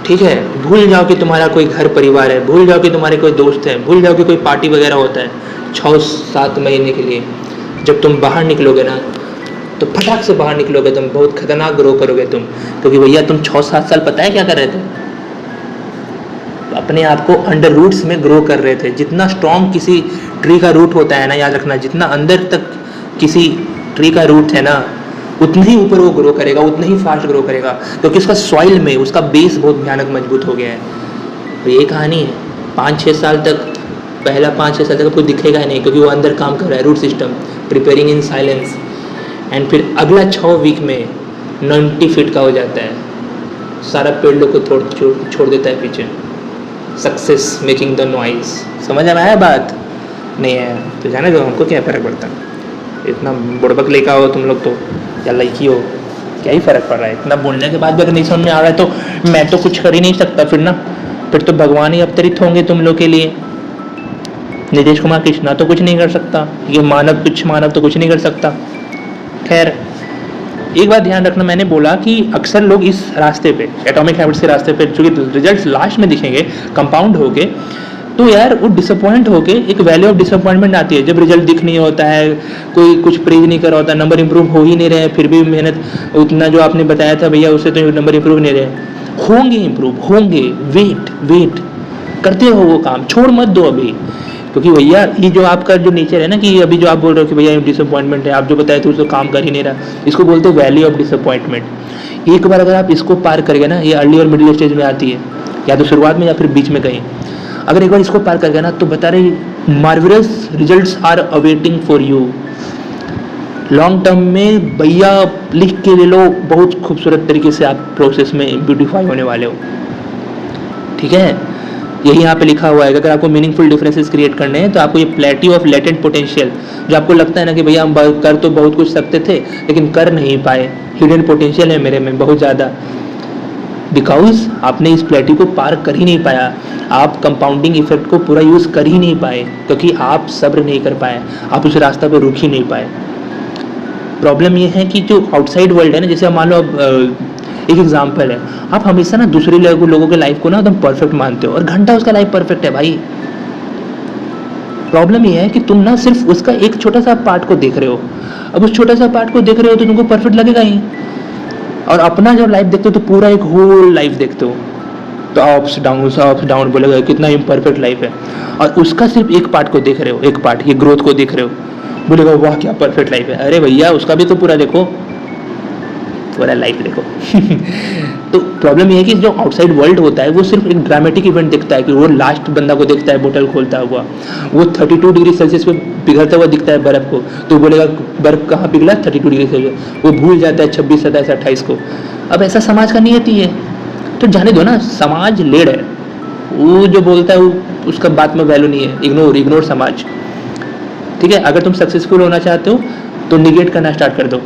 ठीक है। भूल जाओ कि तुम्हारा कोई घर परिवार है, भूल जाओ कि तुम्हारे कोई दोस्त है, भूल जाओ कि कोई पार्टी वगैरह होता है। 6-7 महीने के लिए जब तुम बाहर निकलोगे ना, तो फटाक से बाहर निकलोगे, तुम बहुत खतरनाक ग्रो करोगे तुम, क्योंकि भैया तुम 6-7 साल पता है क्या कर रहे थे? अपने आप को अंडर रूट्स में ग्रो कर रहे थे। जितना स्ट्रॉन्ग किसी ट्री का रूट होता है ना, याद रखना, जितना अंदर तक किसी ट्री का रूट है ना, उतना ही ऊपर वो ग्रो करेगा, उतना ही फास्ट ग्रो करेगा, क्योंकि उसका सॉइल में उसका बेस बहुत भयानक मजबूत हो गया है। तो ये कहानी है। 5-6 साल तक, पहला 5-6 साल तक आपको दिखेगा ही नहीं, क्योंकि वो अंदर काम कर रहा है, root system preparing in silence. And फिर अगला 6 वीक में 90 फीट का हो जाता है, सारा पेड़ लोग को छोड़ देता है पीछे। Success making the noise. समझ में आया बात? नहीं आया तो जाने दो, हमको क्या फ़र्क पड़ता है, इतना बुड़बक लेकर हो तुम लोग तो, या लड़की हो। क्या ही फ़र्क पड़ रहा है, इतना बोलने के बाद भी अगर नहीं समझ में आ रहा है तो मैं तो कुछ कर ही नहीं सकता फिर ना, फिर तो भगवान ही अवतरित होंगे तुम लोग के लिए। नीतीश कुमार कृष्णा तो कुछ नहीं कर सकता, ये मानव तुच्छ मानव तो कुछ नहीं कर सकता। खैर, एक बात ध्यान रखना, मैंने बोला कि अक्सर लोग इस रास्ते पे, एटॉमिक हैबिट्स के रास्ते पे, चूंकि रिजल्ट्स लास्ट में दिखेंगे कंपाउंड होके, तो यार वो डिसअपॉइंट होके एक वैल्यू ऑफ डिसअपॉइंटमेंट आती है जब रिजल्ट दिख नहीं होता है, कोई कुछ प्रेज नहीं कर रहा होता, नंबर इंप्रूव हो ही नहीं रहे, फिर भी मेहनत उतना जो आपने बताया था भैया उससे तो नंबर इंप्रूव नहीं रहे। होंगे इंप्रूव, होंगे, वेट करते हो वो काम, छोड़ मत दो अभी। क्योंकि भैया ये जो आपका जो नेचर है ना, कि अभी जो आप बोल रहे हो कि भैया डिसअपॉइंटमेंट है, आप जो बताए थे उसको काम कर ही नहीं रहा, इसको बोलते हैं वैल्यू ऑफ डिसअपॉइंटमेंट। एक बार अगर आप इसको पार कर गए ना, ये अर्ली और मिडिल स्टेज में आती है, या तो शुरुआत में या फिर बीच में कहीं, अगर एक बार इसको पार कर गए ना तो बता रहे marvellous results are awaiting for you. Long term में भैया लिख के ले लो, बहुत खूबसूरत तरीके से आप प्रोसेस में ब्यूटीफाई होने वाले हो। ठीक है, यही यहाँ पे लिखा हुआ है कि अगर आपको मीनिंगफुल डिफरेंसेस क्रिएट करने हैं तो आपको ये प्लेट्यू ऑफ लेटेंट पोटेंशियल, जो आपको लगता है ना कि भैया हम कर तो बहुत कुछ सकते थे लेकिन कर नहीं पाए, हिडन पोटेंशियल है मेरे में बहुत ज़्यादा, बिकॉज आपने इस प्लेट्यू को पार कर ही नहीं पाया, आप कंपाउंडिंग इफेक्ट को पूरा यूज़ कर ही नहीं पाए, क्योंकि आप सब्र नहीं कर पाए, आप उस रास्ता पर रुक ही नहीं पाए। प्रॉब्लम ये है कि जो आउटसाइड वर्ल्ड है ना, जैसे मान लो एक एग्जाम्पल है, आप हमेशा ना दूसरे लोगों के लाइफ को ना एकदम परफेक्ट मानते हो और घंटा उसका लाइफ परफेक्ट है भाई। प्रॉब्लम ये है कि तुम ना सिर्फ उसका एक छोटा सा पार्ट को देख रहे हो, अब उस छोटा सा पार्ट को देख रहे हो तो तुमको परफेक्ट लगेगा ही, और अपना जब लाइफ देखते हो तो पूरा एक होल लाइफ देखते हो, तो अप्स डाउन बोलेगा कितना इम्परफेक्ट लाइफ है, और उसका सिर्फ एक पार्ट को देख रहे हो, एक पार्ट ये ग्रोथ को देख रहे हो, बोलेगा वाह क्या परफेक्ट लाइफ है। अरे भैया उसका भी तो पूरा देखो, पूरा लाइफ देखो। तो प्रॉब्लम ये है कि जो आउटसाइड वर्ल्ड होता है वो सिर्फ एक ड्रामेटिक इवेंट दिखता है, कि वो लास्ट बंदा को देखता है बोतल खोलता हुआ, वो 32 डिग्री सेल्सियस पे पिघलता हुआ दिखता है बर्फ को, तो बोलेगा बर्फ कहाँ पिघला 32 डिग्री सेल्सियस, वो भूल जाता है 26, 27, 28 को। अब ऐसा समाज का नियति है, तो जाने दो ना, समाज लेड है, वो जो बोलता है वो उसका बात में वैल्यू नहीं है, इग्नोर समाज। ठीक है, अगर तुम सक्सेसफुल होना चाहते हो तो निगेट करना स्टार्ट कर दो,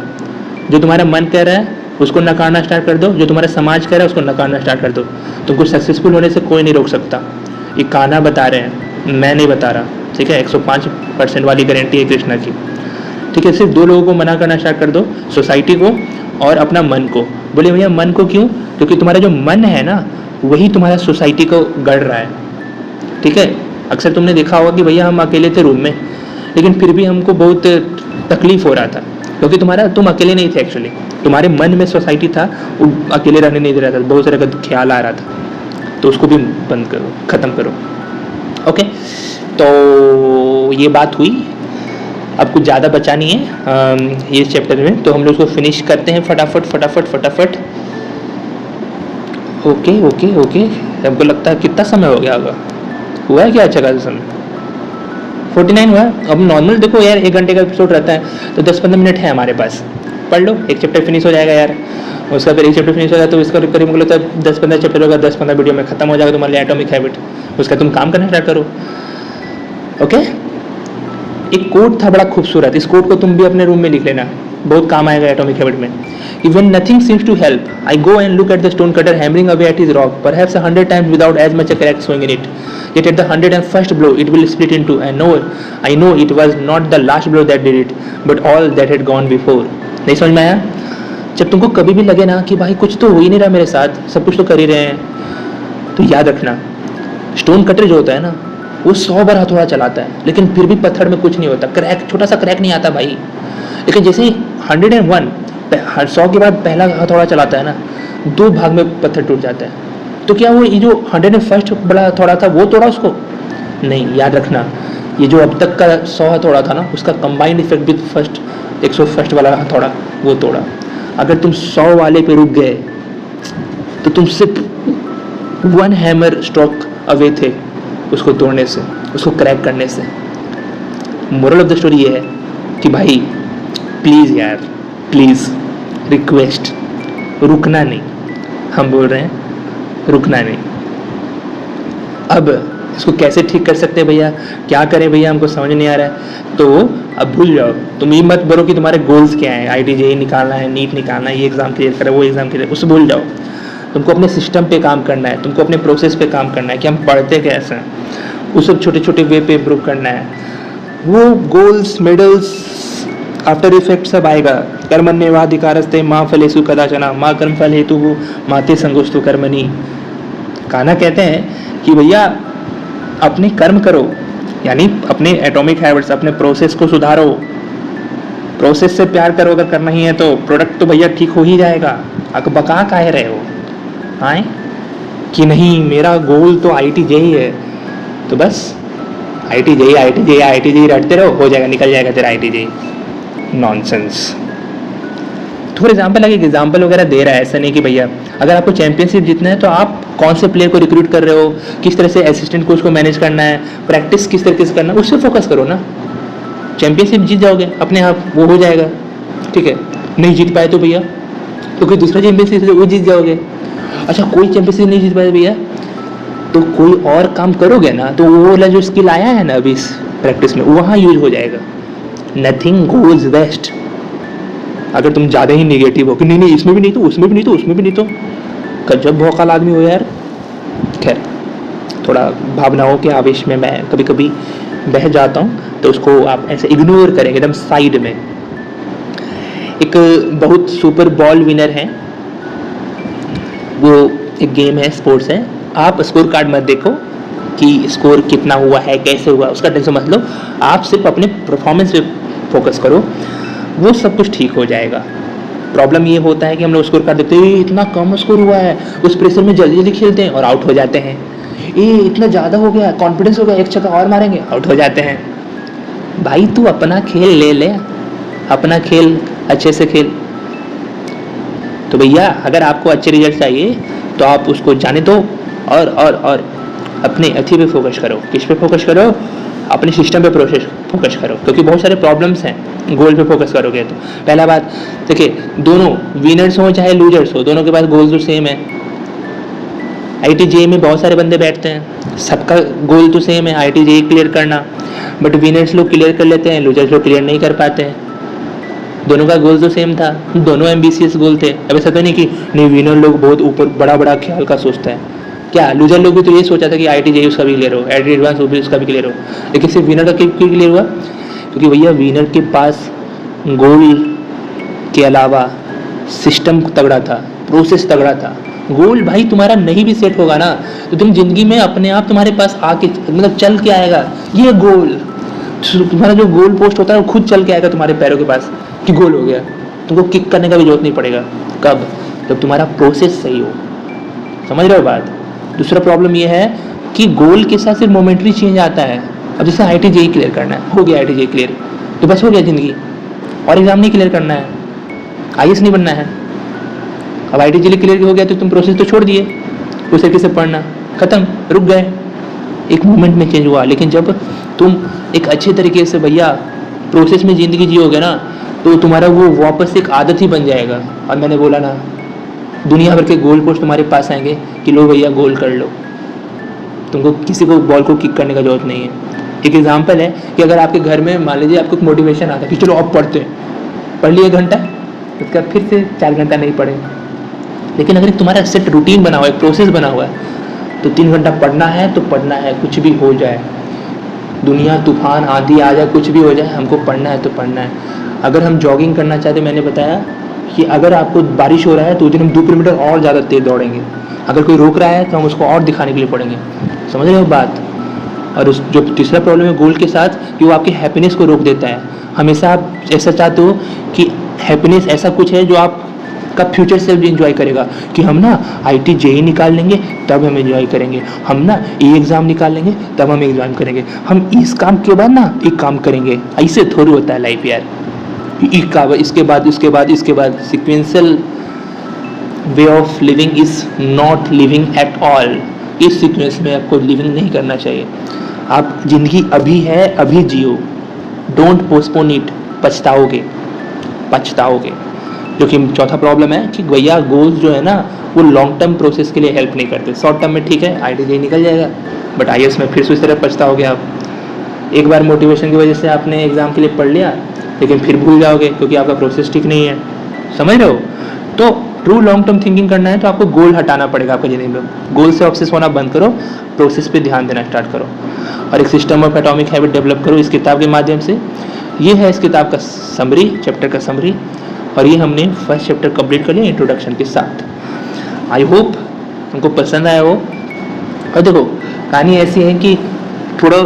जो तुम्हारा मन कह रहा है उसको नकारना स्टार्ट कर दो, जो तुम्हारा समाज कह रहा है उसको नकारना स्टार्ट कर दो। तुमको सक्सेसफुल होने से कोई नहीं रोक सकता, ये कान्हा बता रहे हैं, मैं नहीं बता रहा। ठीक है, 105% वाली गारंटी है कृष्णा की। ठीक है, सिर्फ 2 लोगों को मना करना स्टार्ट कर दो, सोसाइटी को और अपना मन को। बोले भैया मन को क्यों? क्योंकि तुम्हारा जो मन है ना वही तुम्हारा सोसाइटी को गढ़ रहा है। ठीक है, अक्सर तुमने देखा होगा कि भैया हम अकेले थे रूम में, लेकिन फिर भी हमको बहुत तकलीफ हो रहा था, क्योंकि तुम अकेले नहीं थे, एक्चुअली तुम्हारे मन में सोसाइटी था, वो अकेले रहने नहीं दे रहा था, बहुत सारा ख्याल आ रहा था, तो उसको भी बंद करो, ख़त्म करो। ओके, तो ये बात हुई, अब कुछ ज़्यादा बचा नहीं है ये चैप्टर में, तो हम लोग उसको फिनिश करते हैं फटाफट। ओके, हमको लगता है कितना समय हो गया होगा, हुआ है क्या अच्छा खासा समय? 49 हुआ। अब नॉर्मल देखो यार 1 घंटे का एपिसोड रहता है तो 10-15 मिनट है हमारे पास, पढ़ लो, एक चैप्टर फिनिश हो जाएगा यार, उसका फिर एक चैप्टर फिनिश हो जाए तो इसका करीब मुझे लगता है 10-15 चैप्टर होगा, 10-15 वीडियो में खत्म हो जाएगा तुम्हारे लिए एटॉमिक हैबिट, उसका तुम काम करना स्टार्ट करो। ओके, एक कोट था बड़ा खूबसूरत, इस कोट को तुम भी अपने रूम में लिख लेना, बहुत काम आएगा एटॉमिक हैबिट में। When nothing seems to help, I go and look at the stone cutter hammering away at his rock, perhaps 100 times without as much a crack showing in it. Yet at the 101st blow, it will split in two. And I know it was not the last blow that did it, but all that had gone before. नहीं समझ में आया? जब तुमको कभी भी लगे ना कि भाई कुछ तो हो ही नहीं रहा मेरे साथ, सब कुछ तो कर ही रहे हैं, तो याद रखना स्टोन कटर जो होता है ना वो 100 बार हथौड़ा चलाता है, लेकिन फिर भी पत्थर में कुछ नहीं होता, क्रैक, छोटा सा क्रैक नहीं आता भाई। लेकिन जैसे ही 101 100 के बाद पहला हथौड़ा चलाता है ना, 2 भाग में पत्थर टूट जाता है। तो क्या वो ये जो 101st बड़ा हथौड़ा था वो तोड़ा उसको? नहीं, याद रखना ये जो अब तक का 100 हथौड़ा था ना उसका कंबाइंड इफेक्ट भी 101st वाला हथौड़ा वो तोड़ा। अगर तुम 100 वाले पे रुक गए तो तुम सिर्फ 1 हैमर स्ट्रोक अवे थे उसको तोड़ने से, उसको क्रैक करने से। मोरल ऑफ द स्टोरी ये है कि भाई प्लीज़ यार, प्लीज़ रिक्वेस्ट, रुकना नहीं, हम बोल रहे हैं रुकना नहीं। अब इसको कैसे ठीक कर सकते हैं भैया, क्या करें भैया, हमको समझ नहीं आ रहा है। तो अब भूल जाओ, तुम ये मत बोलो कि तुम्हारे गोल्स क्या हैं, IIT JEE निकालना है, नीट निकालना है, ये एग्ज़ाम क्लियर करें, वो एग्ज़ाम क्लियर, उससे भूल जाओ। तुमको अपने सिस्टम पे काम करना है, तुमको अपने प्रोसेस पे काम करना है कि हम पढ़ते कैसे हैं, उस सब छोटे छोटे वे पे इम्प्रूव करना है। वो गोल्स, मेडल्स, आफ्टर इफेक्ट सब आएगा। कर्मण्येवाधिकारस्ते माँ फलेषु कदाचन माँ कर्मफल हेतु माते संगोस्तु कर्मणि। कान्हा कहते हैं कि भैया अपने कर्म करो, यानी अपने एटॉमिक हैबिट्स, अपने प्रोसेस को सुधारो, प्रोसेस से प्यार करो। अगर करना ही है तो प्रोडक्ट तो भैया ठीक हो ही जाएगा। बका काहे रहे हो आए कि नहीं मेरा गोल तो IIT JEE है, तो बस IIT JEE रटते रहो, हो जाएगा, निकल जाएगा तेरा IIT JEE। नॉनसेंस। थोड़ा एग्जाम्पल वगैरह दे रहा है, ऐसा नहीं कि भैया अगर आपको चैंपियनशिप जीतना है तो आप कौन से प्लेयर को रिक्रूट कर रहे हो, किस तरह से असिस्टेंट कोच को मैनेज करना है, प्रैक्टिस किस तरीके से करना है, उस पर फोकस करो ना। चैंपियनशिप जीत जाओगे अपने आप, वो हो जाएगा, ठीक है। नहीं जीत पाए तो भैया तो कोई दूसरा चैंपियनशिप वो जीत जाओगे। अच्छा कोई चैंपियनशिप नहीं जीत पाए भैया तो कोई और काम करोगे ना, तो वो वाला जो स्किल आया है ना अभी इस प्रैक्टिस में, वहाँ यूज हो जाएगा। Nothing goes waste. अगर तुम ज़्यादा ही निगेटिव हो कि नहीं इसमें भी नहीं तो उसमें भी नहीं तो उसमें भी नहीं तो, गजब भौकाल आदमी हो यार। खैर थोड़ा भावनाओं के आवेश में मैं कभी कभी बह जाता हूँ, तो उसको आप ऐसे इग्नोर करेंगे एकदम साइड में। एक बहुत सुपर बॉल विनर है, वो एक गेम है, स्पोर्ट्स है, आप स्कोर कार्ड मत देखो कि स्कोर कितना हुआ है, कैसे हुआ, उसका टेंशन मत लो, आप सिर्फ अपने परफॉर्मेंस पे फोकस करो, वो सब कुछ ठीक हो जाएगा। प्रॉब्लम ये होता है कि हम लोग स्कोर कार्ड देखते हैं, इतना कम स्कोर हुआ है, उस प्रेशर में जल्दी जल्दी खेलते हैं और आउट हो जाते हैं। ये इतना ज़्यादा हो गया, कॉन्फिडेंस हो गया, एक छक्का और मारेंगे, आउट हो जाते हैं। भाई तू अपना खेल ले, अपना खेल अच्छे से खेल। तो भैया अगर आपको अच्छे रिजल्ट चाहिए तो आप उसको जाने दो और अपने अथी पे फोकस करो। किस पे फोकस करो? अपने सिस्टम पे प्रोसेस फोकस करो, क्योंकि बहुत सारे प्रॉब्लम्स हैं। गोल पे फोकस करोगे तो पहला बात देखिए, दोनों विनर्स हो चाहे लूजर्स हो, दोनों के पास गोल तो सेम है। IIT JEE में बहुत सारे बंदे बैठते हैं, सबका गोल तो सेम है, IIT JEE क्लियर करना, बट विनर्स लोग क्लियर कर लेते हैं, लूजर्स लोग क्लियर नहीं कर पाते हैं। दोनों का गोल तो सेम था, दोनों एम्बिशियस गोल थे। अब ऐसा तो नहीं कि नहीं विनर लोग बहुत ऊपर बड़ा ख्याल का सोचता है, क्या लूजर लोग भी तो ये सोचा था कि IIT JEE उसका भी क्लियर हो, IIT एडवांस भी उसका भी क्लियर हो, लेकिन सिर्फ विनर का क्यों क्लियर हुआ? क्योंकि भैया विनर के पास गोल के अलावा सिस्टम तगड़ा था, प्रोसेस तगड़ा था। गोल भाई तुम्हारा नहीं भी सेट होगा ना तो तुम जिंदगी में अपने आप तुम्हारे पास आके मतलब चल के आएगा। ये गोल तुम्हारा जो गोल पोस्ट होता है वो खुद चल के आएगा तुम्हारे पैरों के पास कि गोल हो गया, तुमको किक करने का भी जरूरत नहीं पड़ेगा। कब? जब तुम्हारा प्रोसेस सही हो। समझ रहे हो बात? दूसरा प्रॉब्लम ये है कि गोल के साथ सिर्फ मोमेंटरी चेंज आता है। अब जैसे IIT JEE क्लियर करना है, हो गया IIT JEE क्लियर तो बस हो गया जिंदगी, और एग्जाम नहीं क्लियर करना है, IAS नहीं बनना है। अब IIT JEE क्लियर हो गया तो तुम प्रोसेस तो छोड़ दिए, उस तरीके से पढ़ना खत्म, रुक गए, एक मोमेंट में चेंज हुआ। लेकिन जब तुम एक अच्छे तरीके से भैया प्रोसेस में ज़िंदगी जियोगे ना तो तुम्हारा वो वापस एक आदत ही बन जाएगा। और मैंने बोला ना, दुनिया भर के गोल पोस्ट तुम्हारे पास आएंगे कि लो भैया गोल कर लो, तुमको किसी को बॉल को किक करने का जरूरत नहीं है। एक एग्जांपल है कि अगर आपके घर में मान लीजिए आपको मोटिवेशन आता है कि चलो अब पढ़ते हैं, पढ़ लिए 1 घंटा, उसके बाद फिर से 4 घंटा नहीं पढ़े। लेकिन अगर तुम्हारा सेट रूटीन बना हुआ है, एक प्रोसेस बना हुआ है, तो 3 घंटा पढ़ना है तो पढ़ना है, कुछ भी हो जाए, दुनिया तूफान आंधी आ जाए, कुछ भी हो जाए, हमको पढ़ना है तो पढ़ना है। अगर हम जॉगिंग करना चाहते, मैंने बताया कि अगर आपको बारिश हो रहा है तो उस दिन हम 2 किलोमीटर और ज़्यादा तेज दौड़ेंगे। अगर कोई रोक रहा है तो हम उसको और दिखाने के लिए पढ़ेंगे। समझ रहे हो बात? और उस जो तीसरा प्रॉब्लम है गोल के साथ कि वो आपकी हैप्पीनेस को रोक देता है। हमेशा आप ऐसा चाहते हो कि हैप्पीनेस ऐसा कुछ है जो आप का फ्यूचर सेल्फ भी इंजॉय करेगा कि हम ना IIT JEE निकाल लेंगे तब हम इंजॉय करेंगे, हम ना ये एग्ज़ाम निकाल लेंगे तब हम एग्ज़ाम करेंगे, हम इस काम के बाद ना एक काम करेंगे। ऐसे थोड़ी होता है लाइफ यार, इसके बाद sequential way of living is not living at all. इस सीक्वेंस में आपको लिविंग नहीं करना चाहिए। आप जिंदगी अभी है, अभी जियो, डोंट पोस्टपोन इट, पछताओगे। जो कि चौथा प्रॉब्लम है कि भैया गोल्स जो है ना वो लॉन्ग टर्म प्रोसेस के लिए हेल्प नहीं करते। शॉर्ट टर्म में ठीक है IIT JEE निकल जाएगा, बट IAS में फिर से उस तरह पछताओगे आप। एक बार मोटिवेशन की वजह से आपने एग्ज़ाम के लिए पढ़ लिया, लेकिन फिर भूल जाओगे क्योंकि आपका प्रोसेस ठीक नहीं है। समझ रहे हो? तो ट्रू लॉन्ग टर्म थिंकिंग करना है तो आपको गोल हटाना पड़ेगा आपकी ज़िंदगी में। गोल से ऑब्सेस होना बंद करो, प्रोसेस पे ध्यान देना स्टार्ट करो और एक system of atomic habit develop करो इस किताब के माध्यम से। ये है इस किताब का समरी, चैप्टर का समरी, और ये हमने फर्स्ट चैप्टर कंप्लीट कर लिया इंट्रोडक्शन के साथ। आई होप तुमको पसंद आया हो। और देखो कहानी ऐसी है कि थोड़ा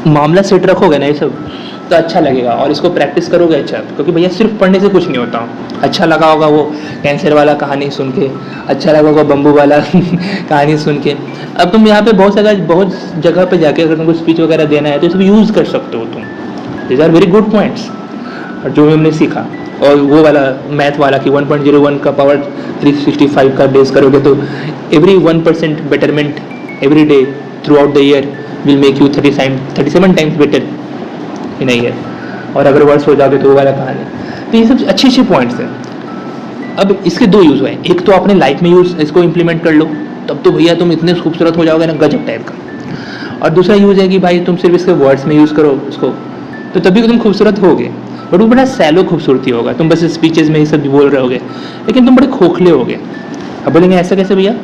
मामला सेट रखोगे ना ये सब तो अच्छा लगेगा, और इसको प्रैक्टिस करोगे अच्छा, क्योंकि भैया सिर्फ पढ़ने से कुछ नहीं होता। अच्छा लगा होगा वो कैंसर वाला कहानी सुन के, अच्छा लगा होगा बम्बू वाला कहानी सुन के। अब तुम यहाँ पे बहुत जगह पे जाके अगर तुमको स्पीच वगैरह देना है तो इसको यूज़ कर सकते हो तुम। These are very good points और जो हमने सीखा। और वो वाला मैथ वाला कि 1.01 का पावर 365 का बेस करोगे तो every 1% betterment every day through out the year will make you 37 times better in a year. और अगर वर्ष हो जाओगे तो वो वाला कहानी। तो ये सब अच्छे पॉइंट्स हैं। अब इसके दो यूज़ हुए, एक तो अपने लाइफ में यूज़ इसको इम्प्लीमेंट कर लो, तब तो भैया तुम इतने खूबसूरत हो जाओगे ना, गजब टाइप का। और दूसरा यूज़ है कि भाई तुम सिर्फ इसके वर्ड्स में यूज़ करो इसको, तो तभी तुम खूबसूरत होगे, बट वो बड़ा सैलो खूबसूरती होगा। तुम बस स्पीचेस में ये सब बोल रहे होगे लेकिन तुम बड़े खोखले होगे। अब बोलेंगे ऐसा कैसे भैया?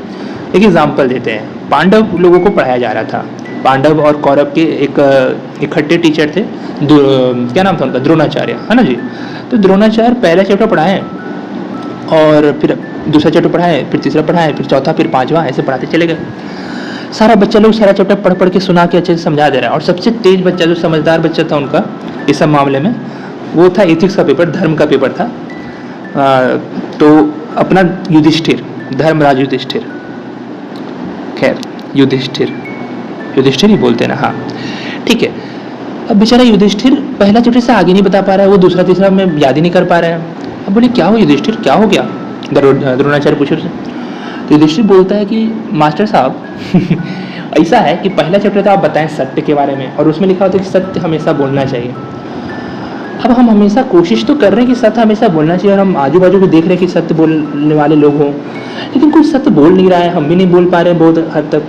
एक एग्जाम्पल देते हैं। पांडव लोगों को पढ़ाया जा रहा था। पांडव और कौरव के एक इकट्ठे टीचर थे, क्या नाम था उनका? द्रोणाचार्य, है ना जी। तो द्रोणाचार्य पहला चैप्टर पढ़ाए और फिर दूसरा चैप्टर पढ़ाए, फिर तीसरा पढ़ाए, फिर चौथा, फिर पांचवा, ऐसे पढ़ाते चले गए। सारा बच्चा लोग सारा चैप्टर पढ़ के सुना के अच्छे से समझा दे रहा है। और सबसे तेज बच्चा, जो समझदार बच्चा था उनका इस सब मामले में, वो था एथिक्स का पेपर, धर्म का पेपर था। तो अपना युधिष्ठिर, धर्मराज युधिष्ठिर, खैर युधिष्ठिर ही बोलते हैं ना, हाँ ठीक है। अब बेचारा युधिष्ठिर पहला चैप्टर से आगे नहीं बता पा रहा है, वो दूसरा तीसरा में याद ही नहीं कर पा रहा है। अब बोले क्या हो युधिष्ठिर, क्या हो गया? द्रोणाचार्य पूछे उससे। तो युधिष्ठिर बोलता है कि मास्टर साहब ऐसा है कि पहला चैप्टर तो आप बताएं सत्य के बारे में, और उसमें लिखा होता है कि सत्य हमेशा बोलना चाहिए। अब हम हमेशा कोशिश तो कर रहे हैं कि सत्य हमेशा बोलना चाहिए, और हम आजू बाजू भी देख रहे हैं कि सत्य बोलने वाले लोग हों, लेकिन कोई सत्य बोल नहीं रहा है, हम भी नहीं बोल पा रहे हैं बहुत हद तक।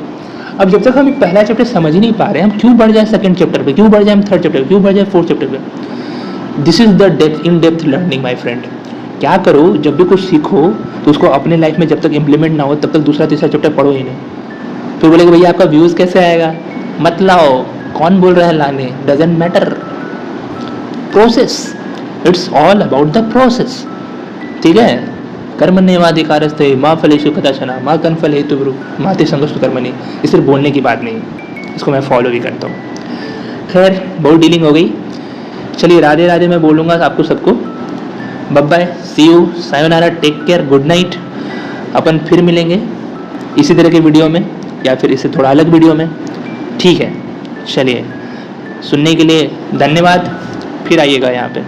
अब जब तक हम पहला चैप्टर समझ ही नहीं पा रहे हैं, हम क्यों बढ़ जाए सेकंड चैप्टर पे, क्यों बढ़ जाए हम थर्ड चैप्टर पे, क्यों बढ़ जाए फोर्थ चैप्टर पे? This is the in depth learning my friend. क्या करो, जब भी कुछ सीखो तो उसको अपने लाइफ में जब तक इम्प्लीमेंट ना हो तब तक दूसरा तीसरा चैप्टर पढ़ो ही नहीं। फिर बोलेगा भैया आपका व्यूज़ कैसे आएगा? मत लाओ, कौन बोल रहा है लाने, doesn't matter. Process, it's all about the process, ठीक है। कर्मण्येवाधिकारस्ते मा फलेषु कदाचन मा कर्मफले हेतुर्भुः मा ते संगोऽस्तु कर्मणि। ये सिर्फ बोलने की बात नहीं, इसको मैं फॉलो भी करता हूँ। खैर बहुत डीलिंग हो गई, चलिए राधे राधे मैं बोलूँगा आपको सबको। Bye bye, see you, sayonara, take care, good night. अपन फिर मिलेंगे इसी तरह के वीडियो में या फिर इससे थोड़ा अलग वीडियो में, ठीक है। चलिए, सुनने के लिए धन्यवाद, फिर आइएगा यहाँ पे।